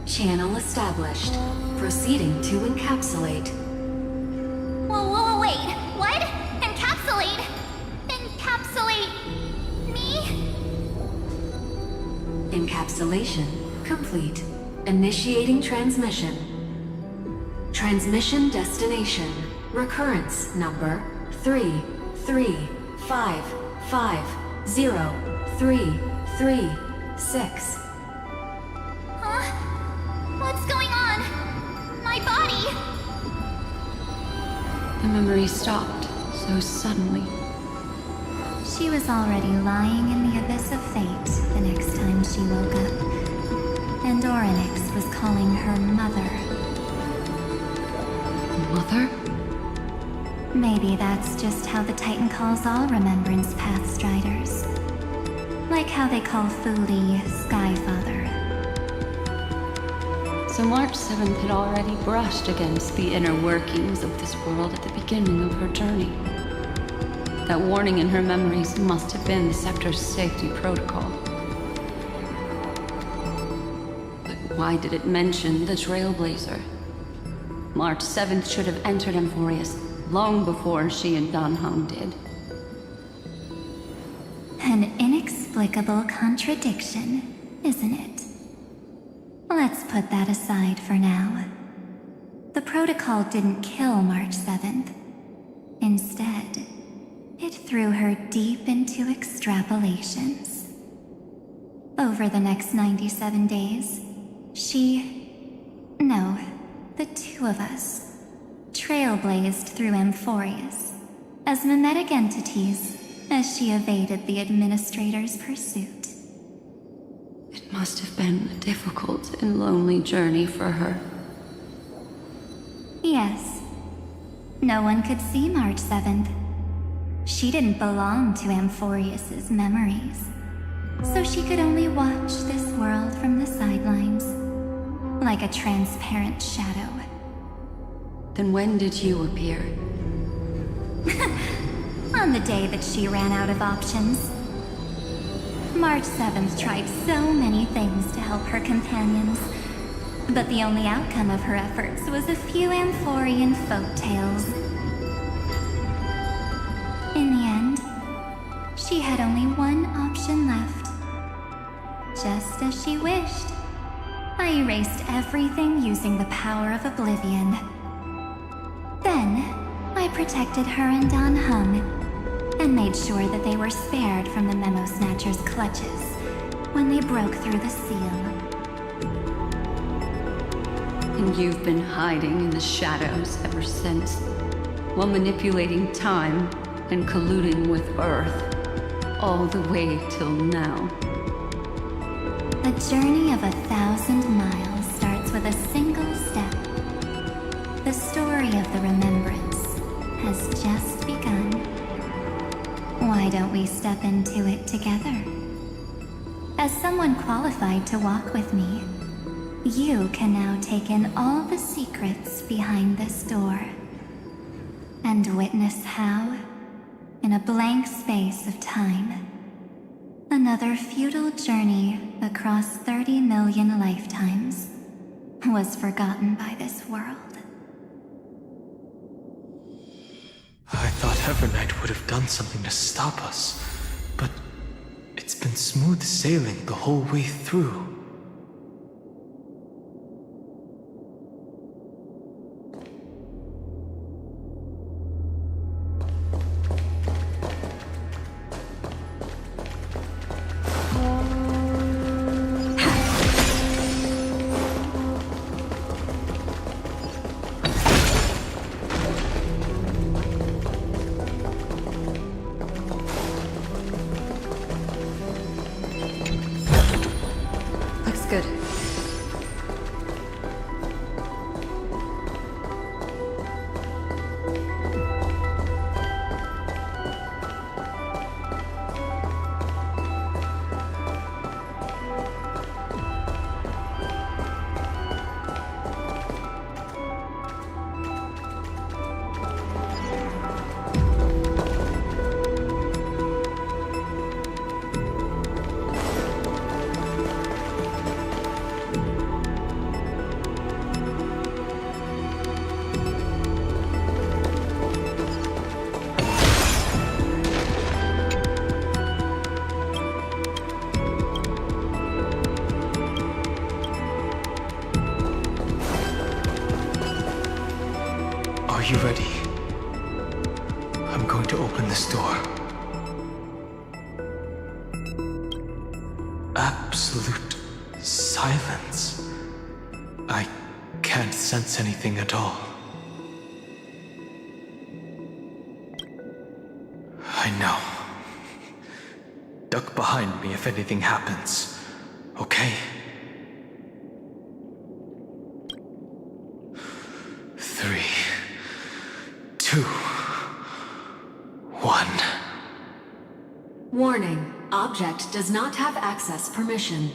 Channel established. Proceeding to encapsulate. Whoa, wait. What? Encapsulate? Encapsulate me? Encapsulation complete. Initiating transmission. Transmission destination. Recurrence number 335503336. Huh? What's going on? My body! The memory stopped so suddenly. She was already lying in the abyss of fate the next time she woke up. And Orynyx was calling her mother. Mother? Maybe that's just how the Titan calls all Remembrance Path Striders. Like how they call Thule Skyfather. So March 7th had already brushed against the inner workings of this world at the beginning of her journey. That warning in her memories must have been the Scepter's safety protocol. But why did it mention the Trailblazer? March 7th should have entered amphoreus long before she and Danham did. An inexplicable contradiction, isn't it? Let's put that aside for now. The protocol didn't kill March 7th. Instead, it threw her deep into extrapolations. Over the next 97 days, the two of us, trailblazed through amphoreus as mimetic entities as she evaded the Administrator's pursuit. It must have been a difficult and lonely journey for her. Yes. No one could see March 7th. She didn't belong to Amphoreus's memories, so she could only watch this world from the sidelines, like a transparent shadow. Then when did you appear? On the day that she ran out of options. March 7th tried so many things to help her companions, but the only outcome of her efforts was a few Amphorean folktales. In the end, she had only one option left. Just as she wished, I erased everything using the power of oblivion. Then, I protected her and Danham, and made sure that they were spared from the Memo Snatcher's clutches when they broke through the seal. And you've been hiding in the shadows ever since, while manipulating time and colluding with Earth, all the way till now. A journey of 1,000 miles starts with a single step. The story of the Remembrance has just begun. Why don't we step into it together? As someone qualified to walk with me, you can now take in all the secrets behind this door, and witness how, in a blank space of time, another futile journey across 30 million lifetimes was forgotten by this world. I thought Evernight would have done something to stop us, but it's been smooth sailing the whole way through. you ready? I'm going to open this door. Absolute silence. I can't sense anything at all. I know. Duck behind me if anything happens, okay? 3, 2, 1. Warning. Object does not have access permission.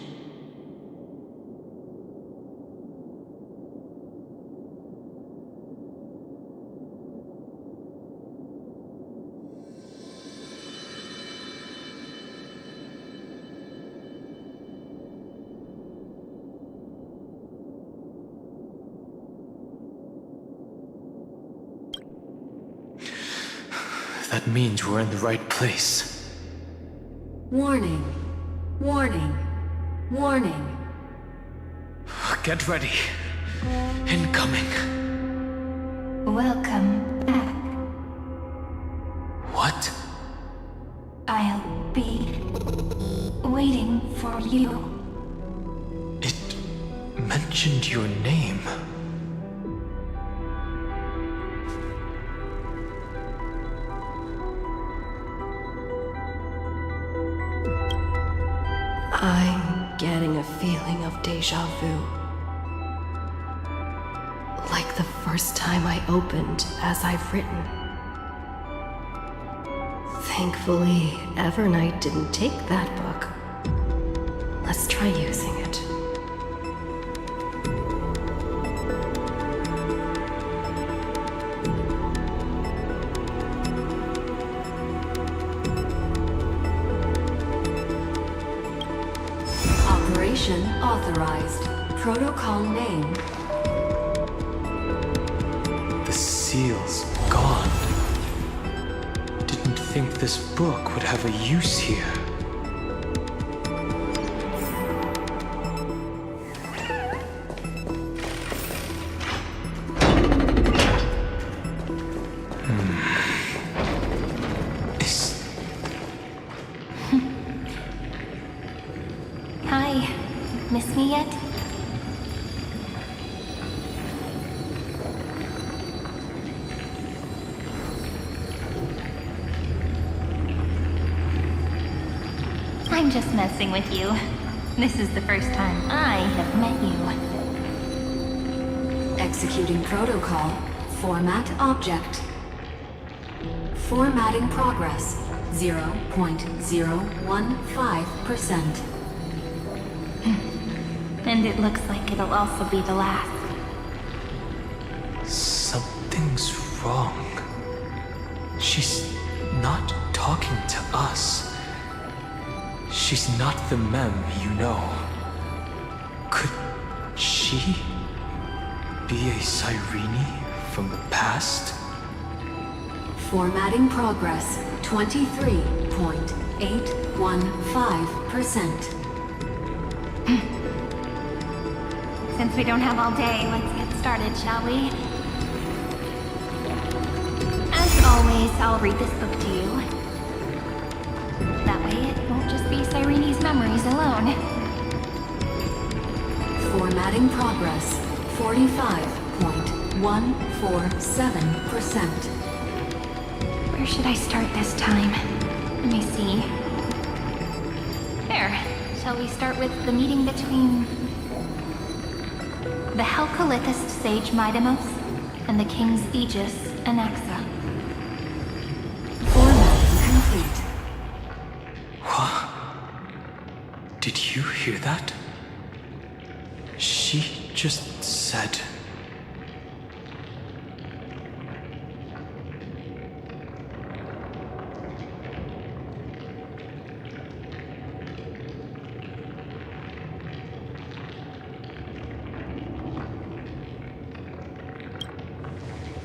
That means we're in the right place. Warning. Warning. Warning. Get ready. Incoming. Welcome back. What? I'll be waiting for you. It mentioned your name. I'm getting a feeling of deja vu. Like the first time I opened as I've written. Thankfully, Evernight didn't take that book. Let's try using it. Operation authorized. Protocol name. The seal's gone. Didn't think this book would have a use here. Hi. Miss me yet? I'm just messing with you. This is the first time I have met you. Executing protocol. Format object. Formatting progress. 0.015%. And it looks like it'll also be the last. Something's wrong. She's not talking to us. She's not the mem you know. Could she be a Cyrene from the past? Formatting progress. 23.815%. Since we don't have all day, let's get started, shall we? As always, I'll read this book to you. That way it won't just be Cyrene's memories alone. Formatting progress. 45.147%. Where should I start this time? Let me see. There. Shall we start with the meeting between the Helcolithist sage Midamos and the King's Aegis Anaxa? Formatting complete. What? Did you hear that? She just said...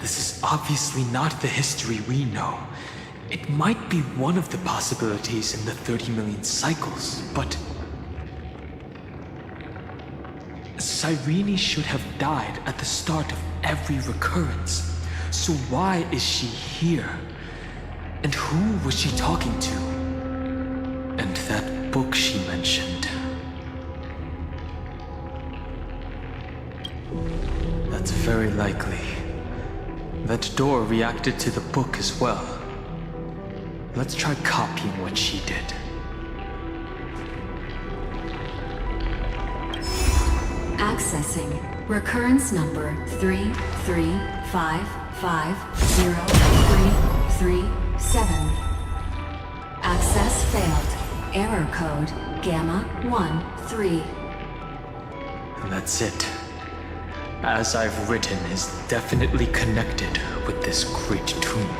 This is obviously not the history we know. It might be one of the possibilities in the 30 million cycles, but... Cyrene should have died at the start of every recurrence. So why is she here? And who was she talking to? And that book she mentioned. That's very likely. That door reacted to the book as well. Let's try copying what she did. Accessing recurrence number 335503337. Access failed. Error code Gamma 13. And that's it. As I've written is definitely connected with this great tomb.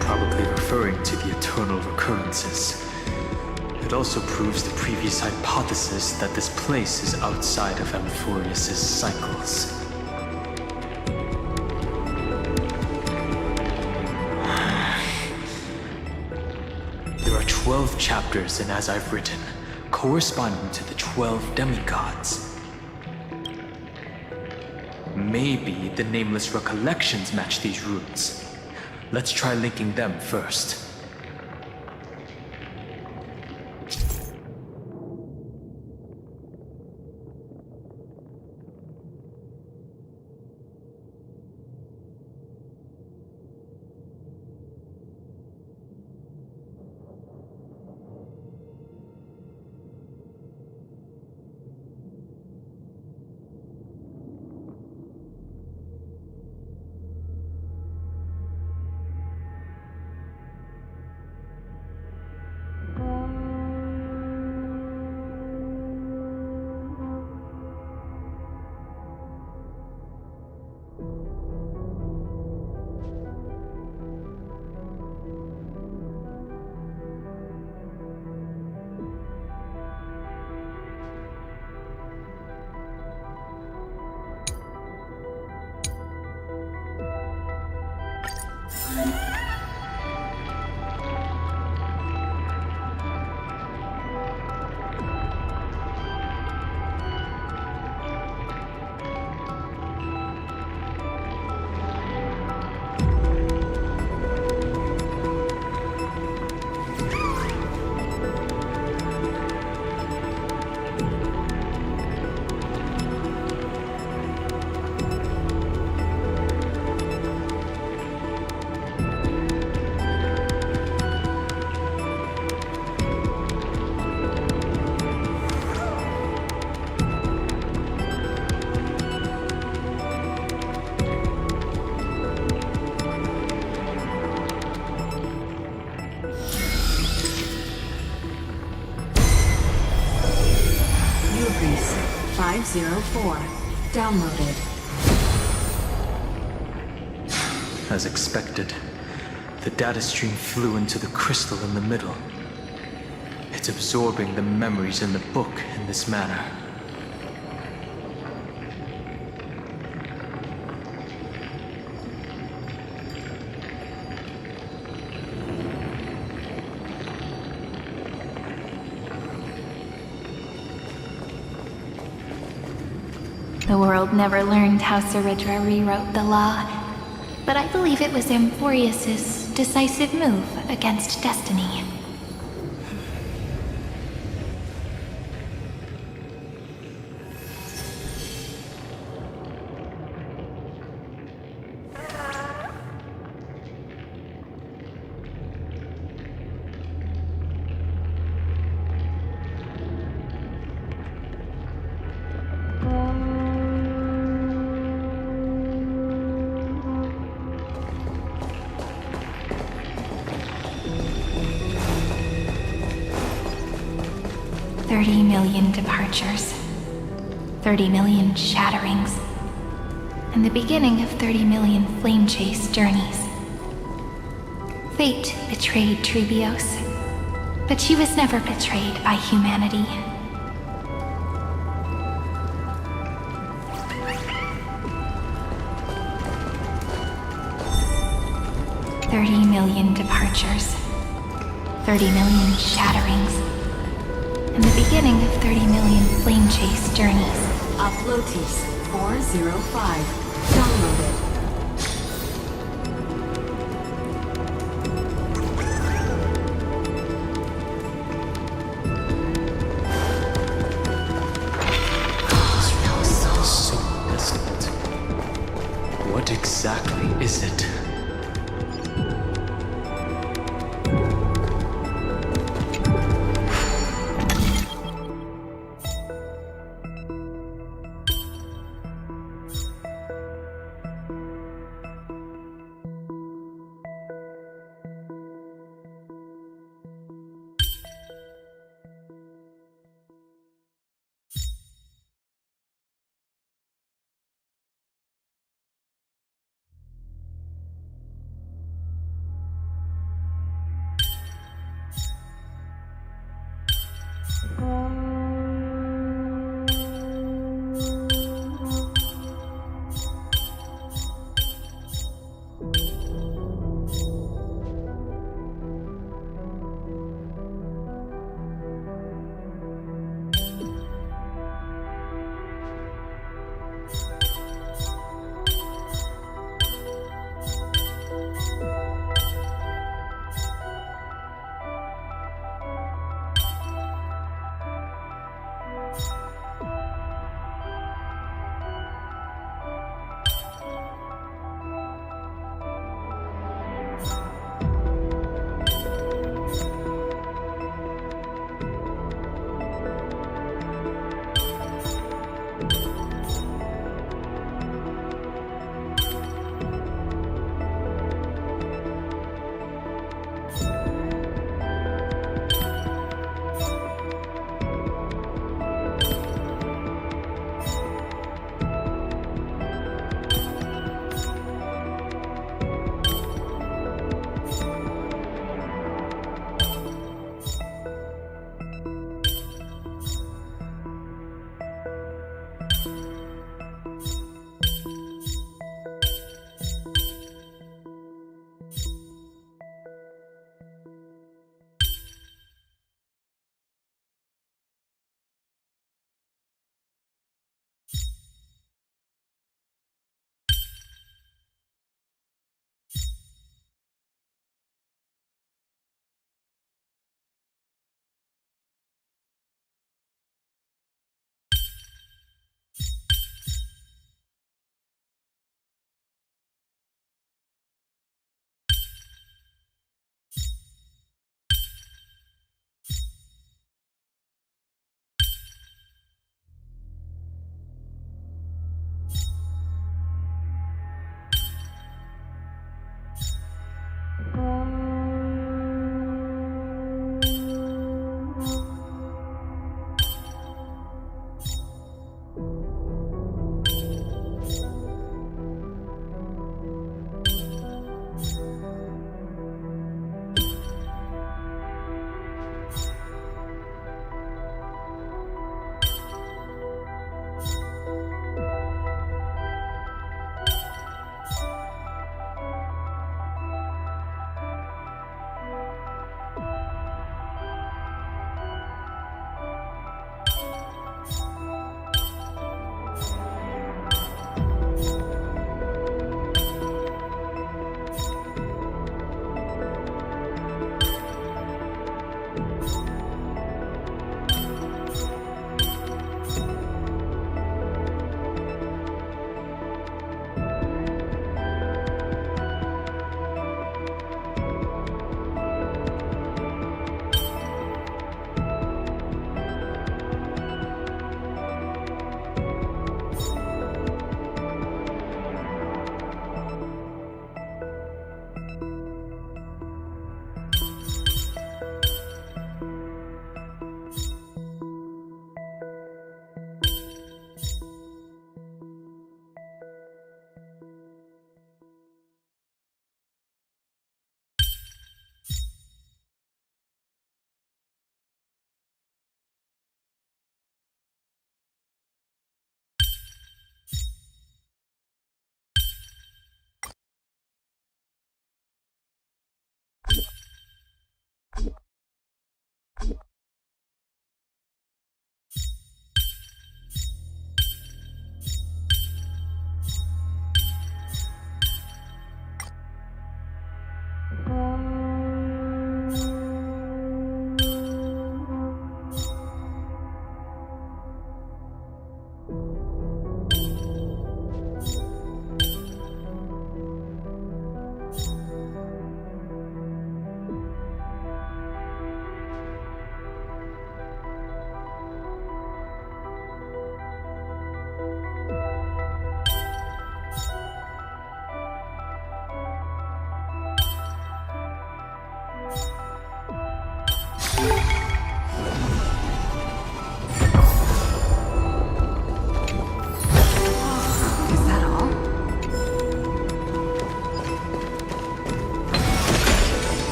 Probably referring to the eternal recurrences. It also proves the previous hypothesis that this place is outside of amphoreus' cycles. There are 12 chapters in As I've Written, corresponding to the 12 demigods. Maybe the nameless recollections match these runes. Let's try linking them first. Increase 504. Downloaded. As expected, the data stream flew into the crystal in the middle. It's absorbing the memories in the book in this manner. The world never learned how Saridra rewrote the law, but I believe it was amphoreus' decisive move against destiny. $30 million departures, 30 million shatterings, and the beginning of 30 million flame chase journeys. Fate betrayed Trebios, but she was never betrayed by humanity. 30 million departures, 30 million shatterings, and the beginning of 30 million flame chase journeys. Uplotis 405. Downloaded. So distant. What exactly is it?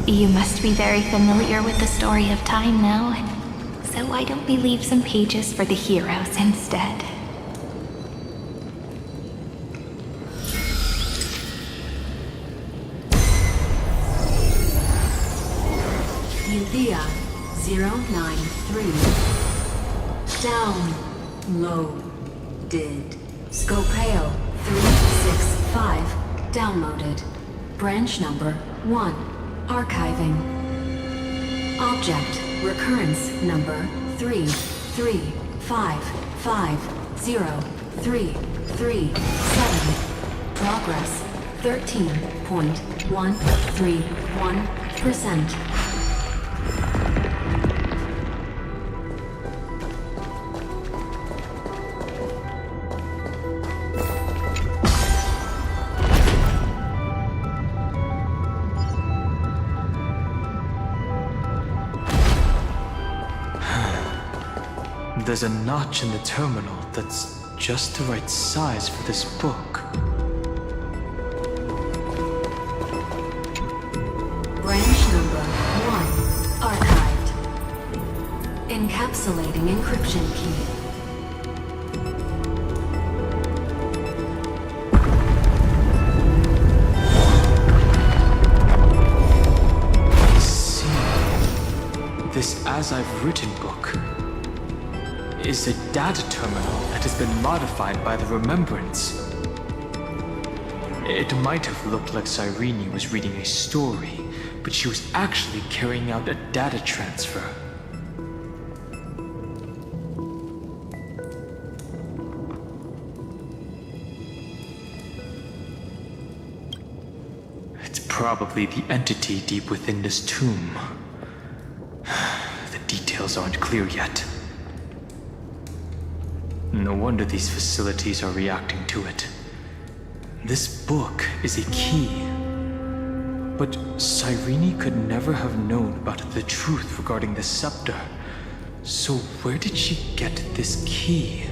You must be very familiar with the story of time now, so why don't we leave some pages for the heroes instead? Uthea 093. Downloaded. Scopeo 365. Downloaded. Branch number 1. Archiving. Object recurrence number 335503337. Progress 13.131%. There's a notch in the terminal that's just the right size for this book. Branch number 1. Archived. Encapsulating encryption key. See, this As I've Written book is a data terminal that has been modified by the Remembrance. It might have looked like Cyrene was reading a story, but she was actually carrying out a data transfer. It's probably the entity deep within this tomb. The details aren't clear yet. No wonder these facilities are reacting to it. This book is a key. But Cyrene could never have known about the truth regarding the scepter. So where did she get this key?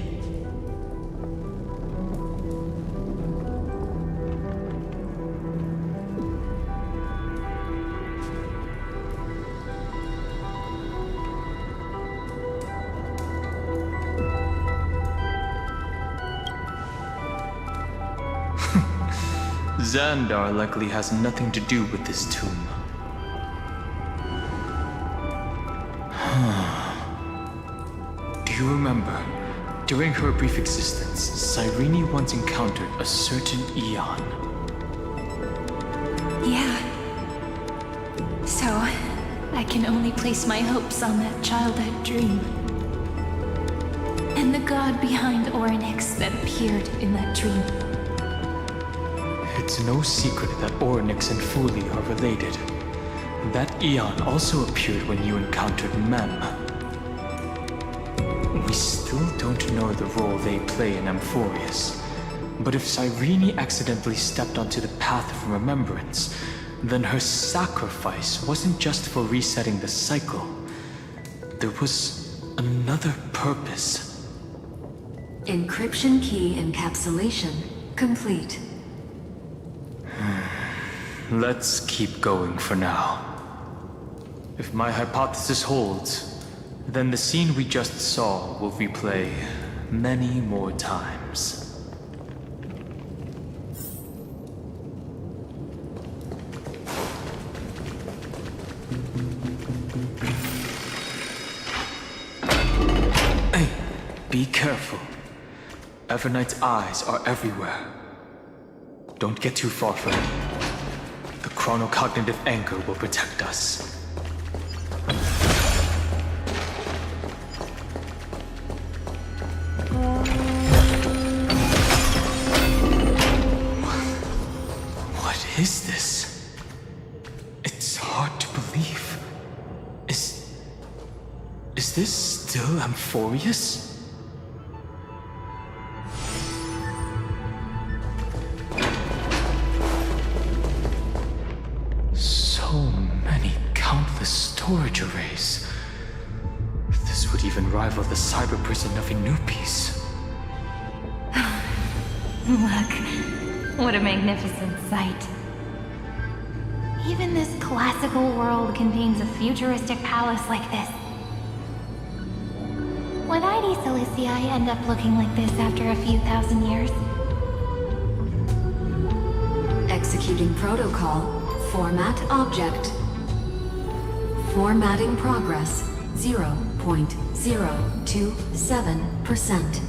Xandar likely has nothing to do with this tomb. Do you remember? During her brief existence, Cyrene once encountered a certain Eon. Yeah. So, I can only place my hopes on that childhood dream. And the god behind Orynyx that appeared in that dream. It's no secret that Orynyx and Fuli are related. That Eon also appeared when you encountered Mem. We still don't know the role they play in amphoreus. But if Cyrene accidentally stepped onto the path of remembrance, then her sacrifice wasn't just for resetting the cycle. There was another purpose. Encryption key encapsulation complete. Let's keep going for now. If my hypothesis holds, then the scene we just saw will replay many more times. Hey, be careful. Evernight's eyes are everywhere. Don't get too far from him. The chronocognitive anchor will protect us. What is this? It's hard to believe. Is this still amphoreus? Storage arrays. This would even rival the cyber prison of Inupis. Look, what a magnificent sight. Even this classical world contains a futuristic palace like this. Would ID Silicii end up looking like this after a few thousand years? Executing protocol. Format object. Formatting progress. 0.027%.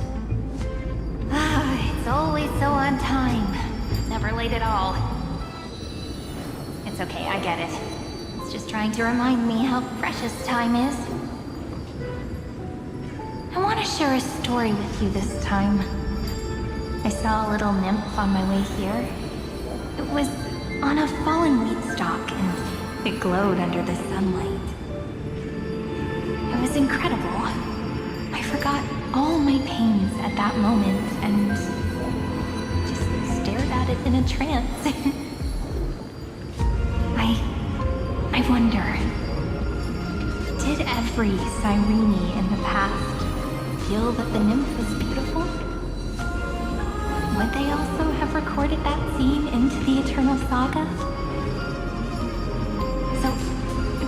It's always so on time. Never late at all. It's okay, I get it. It's just trying to remind me how precious time is. I want to share a story with you this time. I saw a little nymph on my way here. It was on a fallen wheat stalk, and it glowed under the sunlight. It was incredible. I forgot all my pains at that moment and just stared at it in a trance. I wonder, did every Cyrene in the past feel that the nymph was beautiful? Would they also have recorded that scene into the Eternal Saga? So,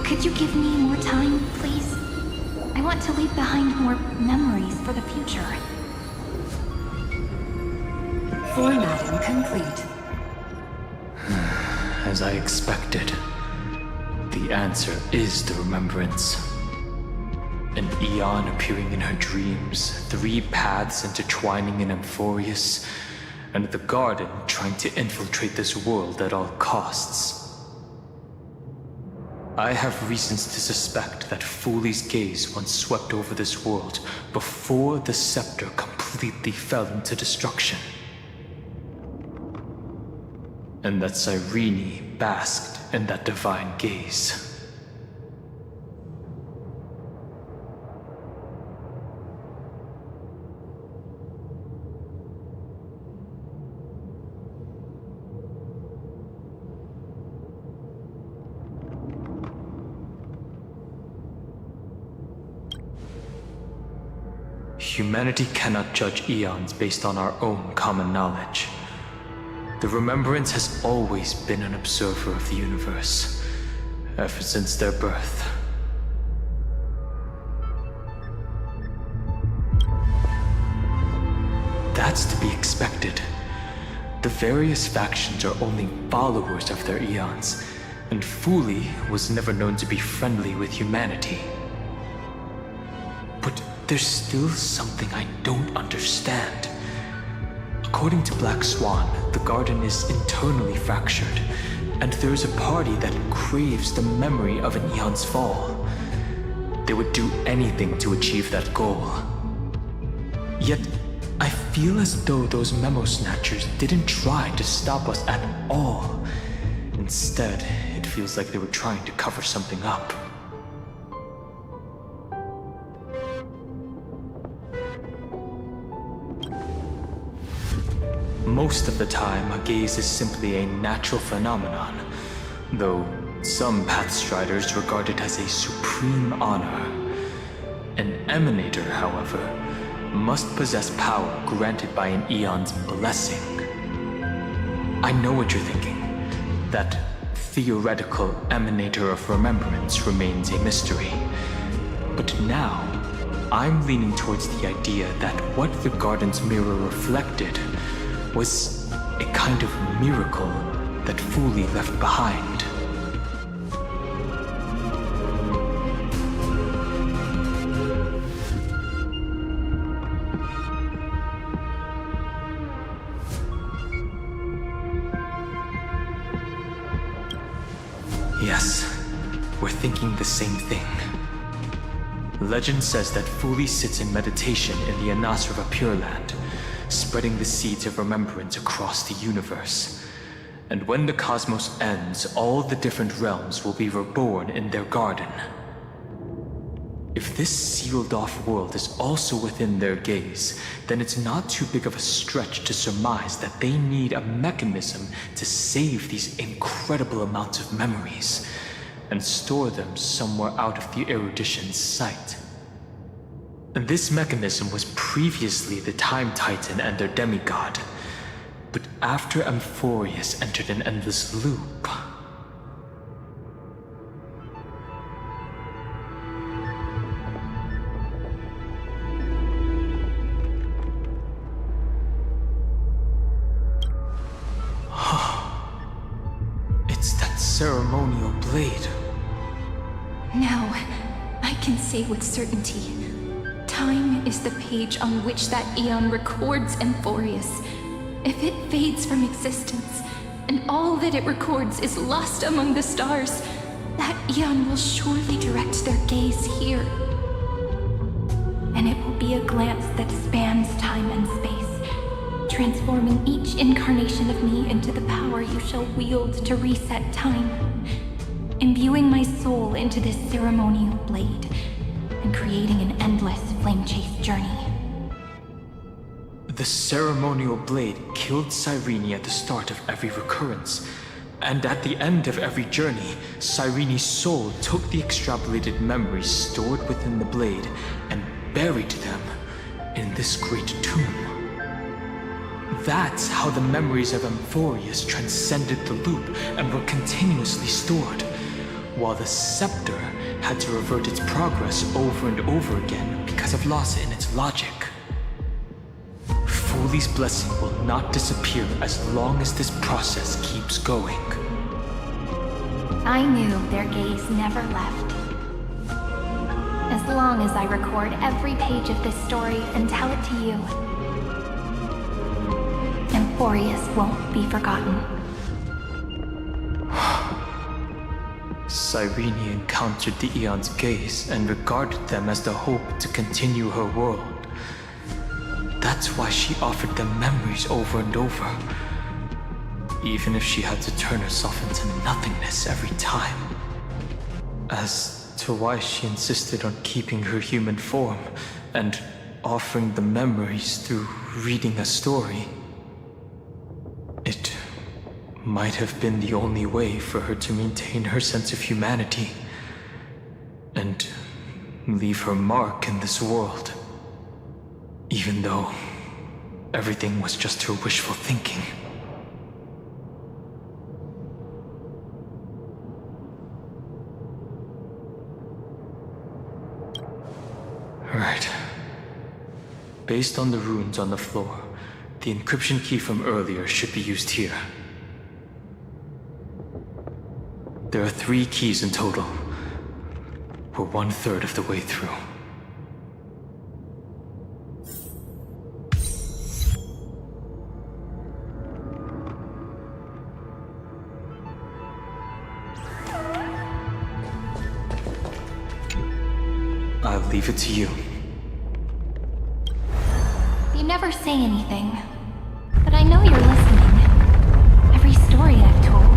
could you give me more time, please? I want to leave behind more memories for the future. Formatting complete. As I expected, the answer is the remembrance. An Eon appearing in her dreams, 3 paths intertwining in amphoreus, and the garden trying to infiltrate this world at all costs. I have reasons to suspect that Fooley's gaze once swept over this world before the scepter completely fell into destruction. And that Cyrene basked in that divine gaze. Humanity cannot judge eons based on our own common knowledge. The Remembrance has always been an observer of the universe, ever since their birth. That's to be expected. The various factions are only followers of their eons, and Fooley was never known to be friendly with humanity. But there's still something I don't understand. According to Black Swan, the garden is internally fractured, and there is a party that craves the memory of an eon's fall. They would do anything to achieve that goal. Yet, I feel as though those memo snatchers didn't try to stop us at all. Instead, it feels like they were trying to cover something up. Most of the time, a gaze is simply a natural phenomenon, though some Pathstriders regard it as a supreme honor. An Emanator, however, must possess power granted by an eon's blessing. I know what you're thinking. That theoretical Emanator of Remembrance remains a mystery. But now, I'm leaning towards the idea that what the garden's mirror reflected was a kind of miracle that Fooley left behind. Yes, we're thinking the same thing. Legend says that Fooley sits in meditation in the Anasrava Pure Land, spreading the seeds of remembrance across the universe. And when the cosmos ends, all the different realms will be reborn in their garden. If this sealed-off world is also within their gaze, then it's not too big of a stretch to surmise that they need a mechanism to save these incredible amounts of memories and store them somewhere out of the erudition's sight. And this mechanism was previously the Time Titan and their demigod, but after amphoreus entered an endless loop, ceremonial blade. Now, I can say with certainty, time is the page on which that eon records amphoreus. If it fades from existence, and all that it records is lost among the stars, that eon will surely direct their gaze here. And it will be a glance that spans time and space, transforming each incarnation of me into the power you shall wield to reset time, imbuing my soul into this ceremonial blade, and creating an endless flame chase journey. The ceremonial blade killed Cyrene at the start of every recurrence, and at the end of every journey, Cyrene's soul took the extrapolated memories stored within the blade and buried them in this great tomb. That's how the memories of amphoreus transcended the loop and were continuously stored, while the scepter had to revert its progress over and over again because of loss in its logic. Foley's blessing will not disappear as long as this process keeps going. I knew their gaze never left. As long as I record every page of this story and tell it to you, amphoreus won't be forgotten. Cyrene encountered the Eon's gaze and regarded them as the hope to continue her world. That's why she offered them memories over and over, even if she had to turn herself into nothingness every time. As to why she insisted on keeping her human form and offering the memories through reading a story, it might have been the only way for her to maintain her sense of humanity and leave her mark in this world, even though everything was just her wishful thinking. Right. Based on the runes on the floor, the encryption key from earlier should be used here. There are 3 keys in total. We're 1/3 of the way through. I'll leave it to you. You never say anything, but I know you're listening. Every story I've told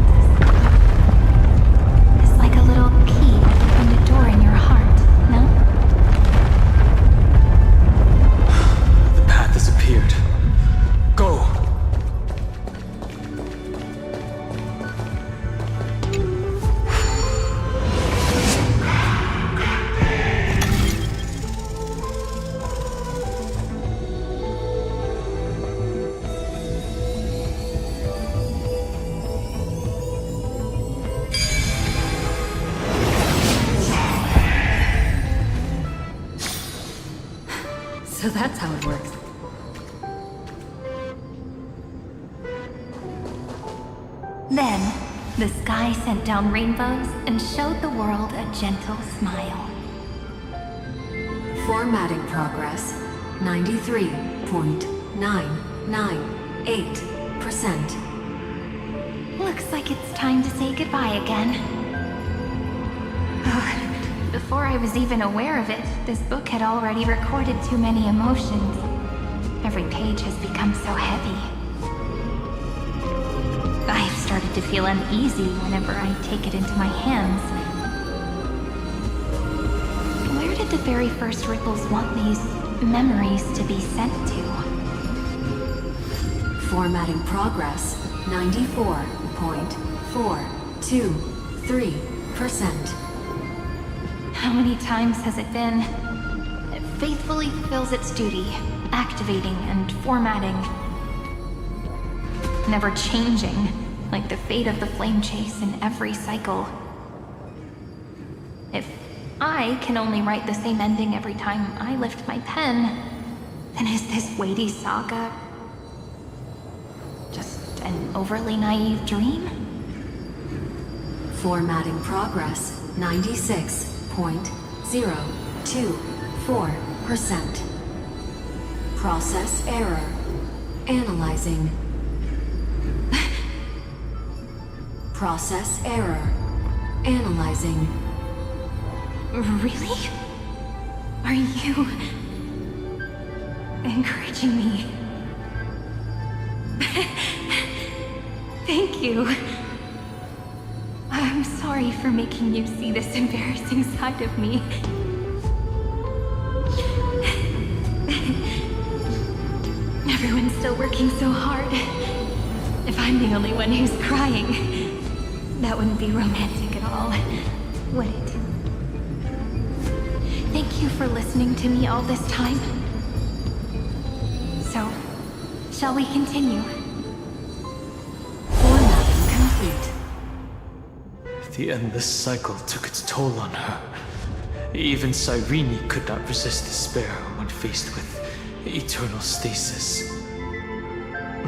is like a little key that opened a door in your heart, no? The path has appeared. Go! So that's how it works. Then, the sky sent down rainbows and showed the world a gentle smile. Formatting progress, 93.998%. Looks like it's time to say goodbye again. Before I was even aware of it, this book had already recorded too many emotions. Every page has become so heavy. I've started to feel uneasy whenever I take it into my hands. Where did the very first ripples want these memories to be sent to? Formatting progress, 94.423%. How many times has it been? It faithfully fulfills its duty, activating and formatting. Never changing, like the fate of the flame chase in every cycle. If I can only write the same ending every time I lift my pen, then is this weighty saga just an overly naive dream? Formatting progress 96.024%. Process error. Analyzing. Process error. Analyzing. Really? Are you encouraging me? Thank you. I'm sorry for making you see this embarrassing side of me. Everyone's still working so hard. If I'm the only one who's crying, that wouldn't be romantic at all, would it? Thank you for listening to me all this time. So, shall we continue? Formatting complete. The endless cycle took its toll on her. Even Cyrene could not resist despair when faced with eternal stasis.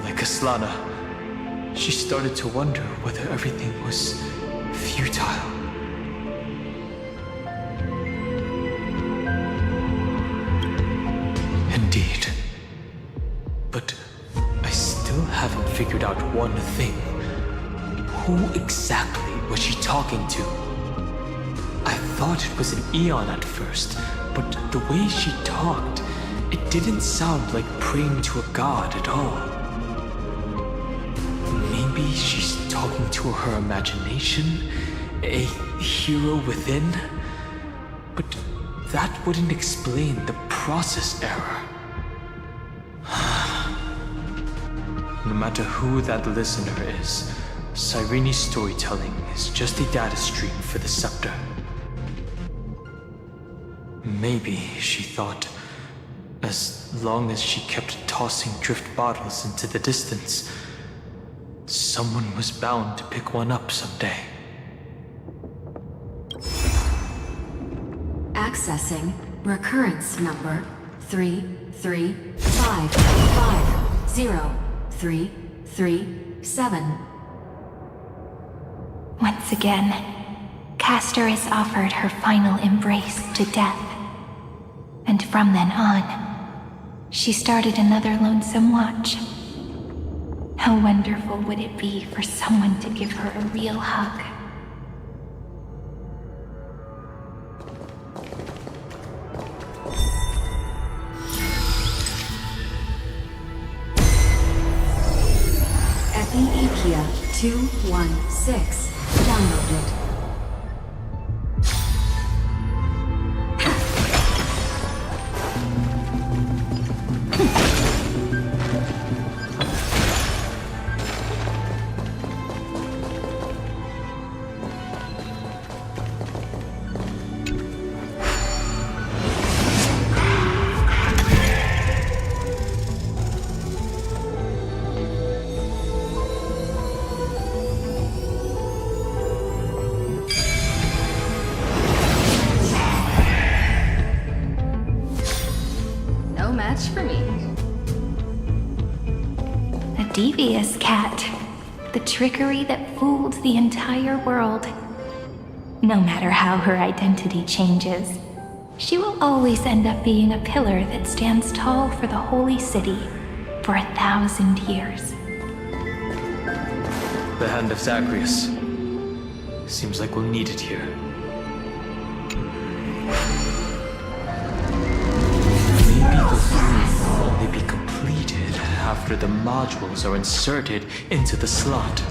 Like Aslana, she started to wonder whether everything was futile. Indeed. But I still haven't figured out one thing. Who exactly was she talking to? I thought it was an Eon at first, but the way she talked, it didn't sound like praying to a god at all. Maybe she's talking to her imagination, a hero within? But that wouldn't explain the process error. No matter who that listener is, Cyrene's storytelling is just a data stream for the scepter. Maybe, she thought, as long as she kept tossing drift bottles into the distance, someone was bound to pick one up someday. Accessing recurrence number 335503337. Once again, Castor is offered her final embrace to death. And from then on, she started another lonesome watch. How wonderful would it be for someone to give her a real hug? Epiepia 216 downloaded. Devious cat. The trickery that fooled the entire world. No matter how her identity changes, she will always end up being a pillar that stands tall for the holy city for 1,000 years. The hand of Zagreus. Seems like we'll need it here. Maybe the room will only be completed after the modules are inserted into the slot.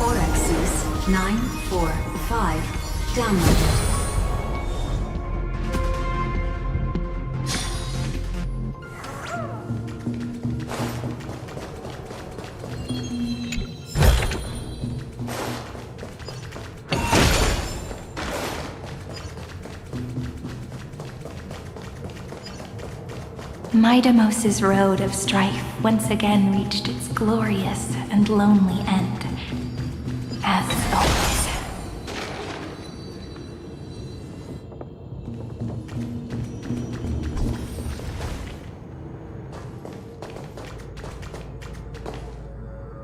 Orexus 945 downloaded. Midamos's road of strife once again reached its glorious and lonely end. As always.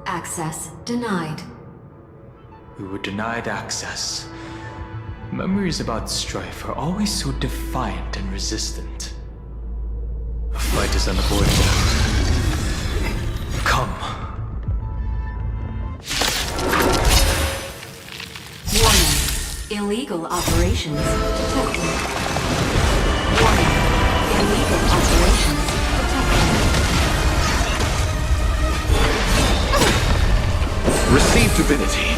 Access denied. We were denied access. Memories about strife are always so defiant and resistant. A fight is unavoidable. Come. Warning. Illegal operations detected. Warning. Illegal operations detected. Receive divinity.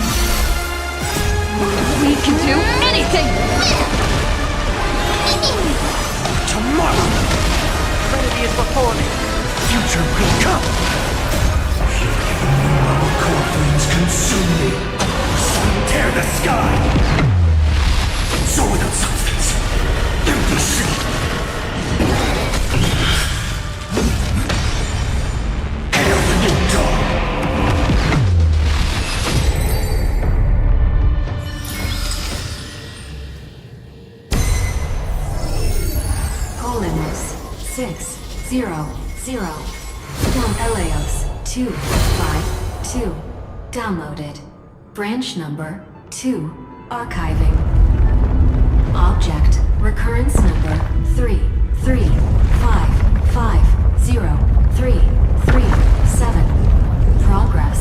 We can do anything! Tomorrow! Trinity is before me. Future will come. Our core flames consume me. Sun tear the sky. Soul without substance. Empty shell. Hail the new dawn. Polimos 600. Dom Eleos 252. Downloaded. Branch number 2. Archiving. Object recurrence number 335503337. Progress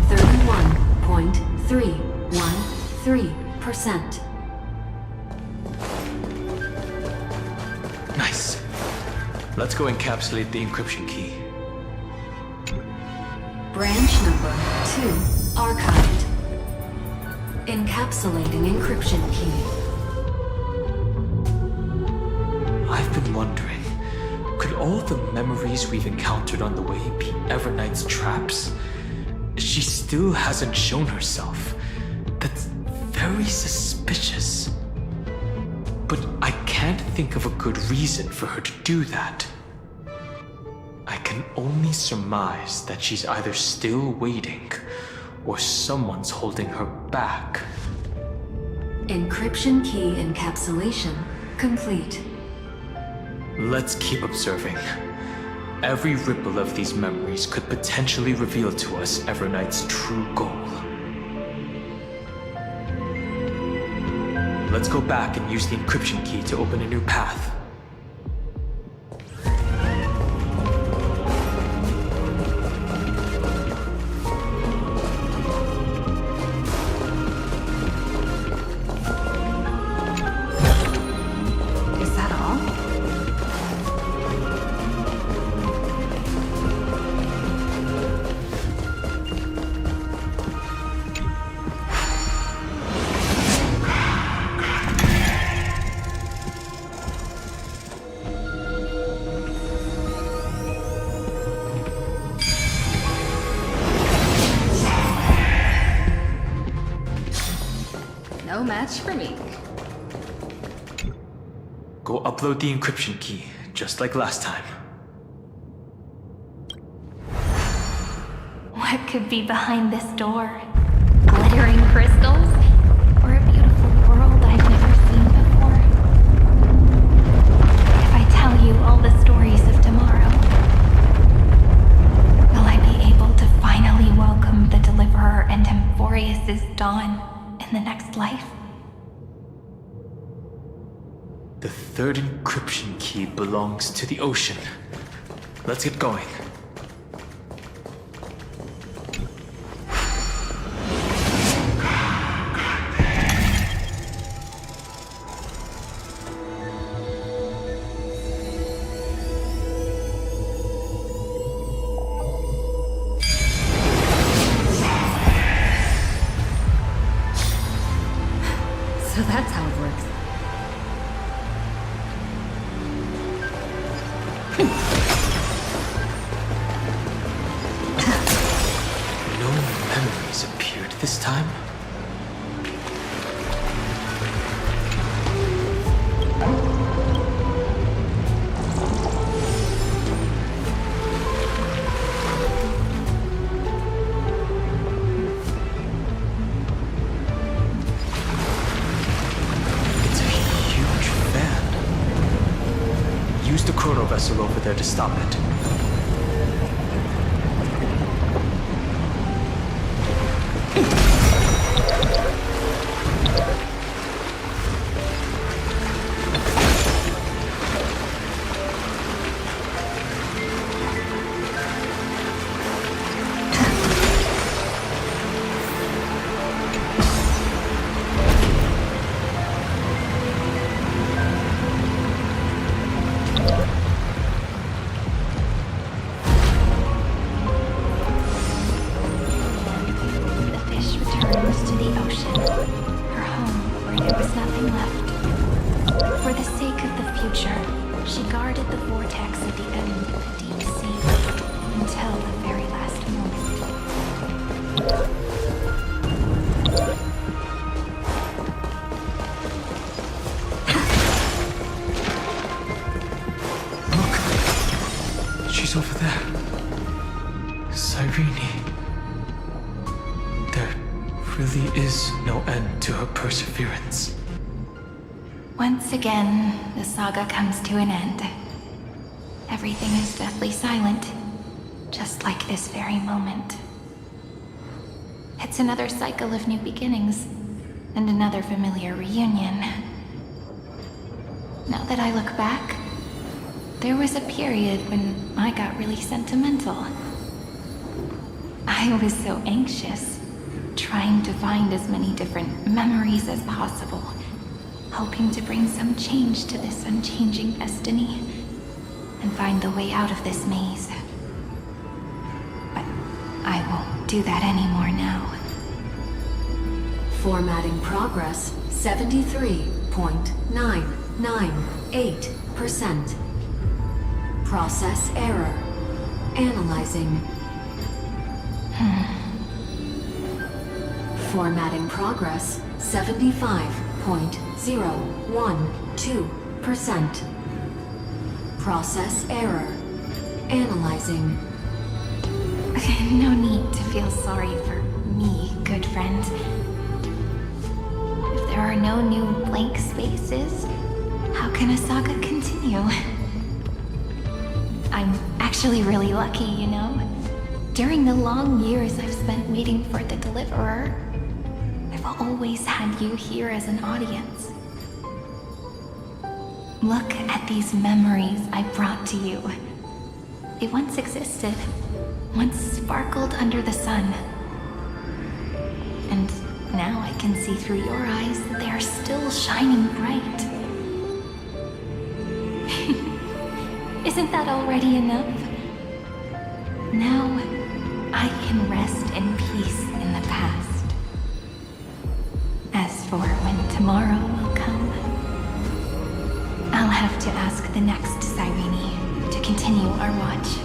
31.313%. Nice. Let's go encapsulate the encryption key. Branch number 2 archived. Encapsulating encryption key. I've been wondering, could all the memories we've encountered on the way be Evernight's traps? She still hasn't shown herself. That's very suspicious. But I can't think of a good reason for her to do that. I can only surmise that she's either still waiting, or someone's holding her back. Encryption key encapsulation complete. Let's keep observing. Every ripple of these memories could potentially reveal to us Evernight's true goal. Let's go back and use the encryption key to open a new path. Is that all? No match for me. Go upload the encryption key, just like last time. What could be behind this door? Glittering crystals? Or a beautiful world I've never seen before? If I tell you all the stories of tomorrow, will I be able to finally welcome the Deliverer and amphoreus' dawn in the next life? The third encryption key belongs to the ocean. Let's get going. So that's how it works. No memories appeared this time. vessel over there to stop it. Over there. Cyrene. There really is no end to her perseverance. Once again, the saga comes to an end. Everything is deathly silent, just like this very moment. It's another cycle of new beginnings, and another familiar reunion. Now that I look back, there was a period when I got really sentimental. I was so anxious, trying to find as many different memories as possible, hoping to bring some change to this unchanging destiny, and find the way out of this maze. But I won't do that anymore now. Formatting progress 73.998%. Process error. Analyzing. Formatting progress 75.012%. Process error. Analyzing. No need to feel sorry for me, good friend. If there are no new blank spaces, how can a saga continue? I'm actually really lucky, you know? During the long years I've spent waiting for the Deliverer, I've always had you here as an audience. Look at these memories I brought to you. They once existed, once sparkled under the sun. And now I can see through your eyes that they are still shining bright. Isn't that already enough? Now, I can rest in peace in the past. As for when tomorrow will come, I'll have to ask the next Cyrene to continue our watch.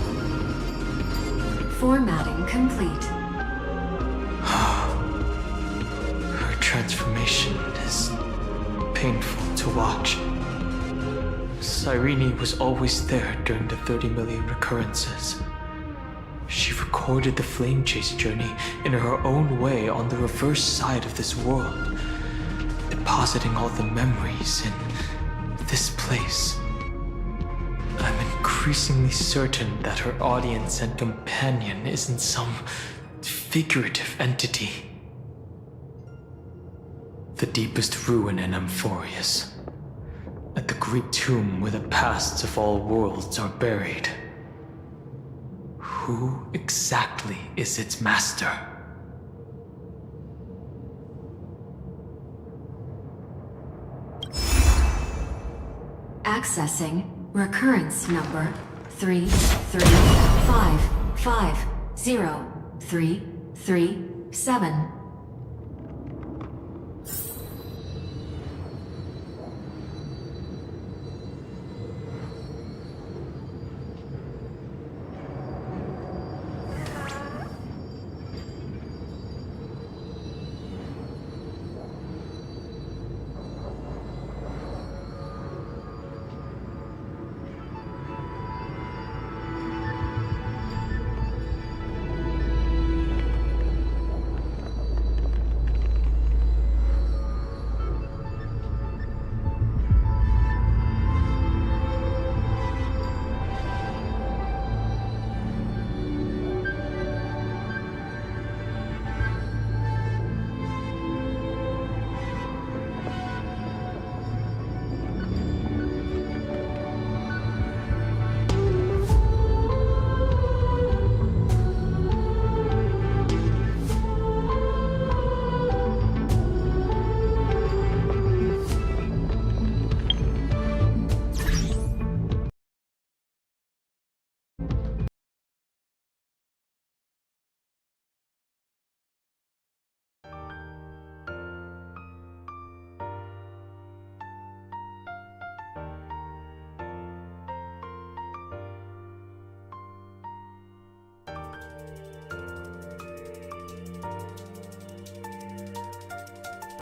Formatting complete. Her transformation is painful to watch. Cyrene was always there during the 30 million recurrences. She recorded the Flame Chase journey in her own way on the reverse side of this world, depositing all the memories in this place. I'm increasingly certain that her audience and companion isn't some figurative entity. The deepest ruin in Amphoreus, at the great tomb where the pasts of all worlds are buried. Who exactly is its master? Accessing recurrence number 335503337.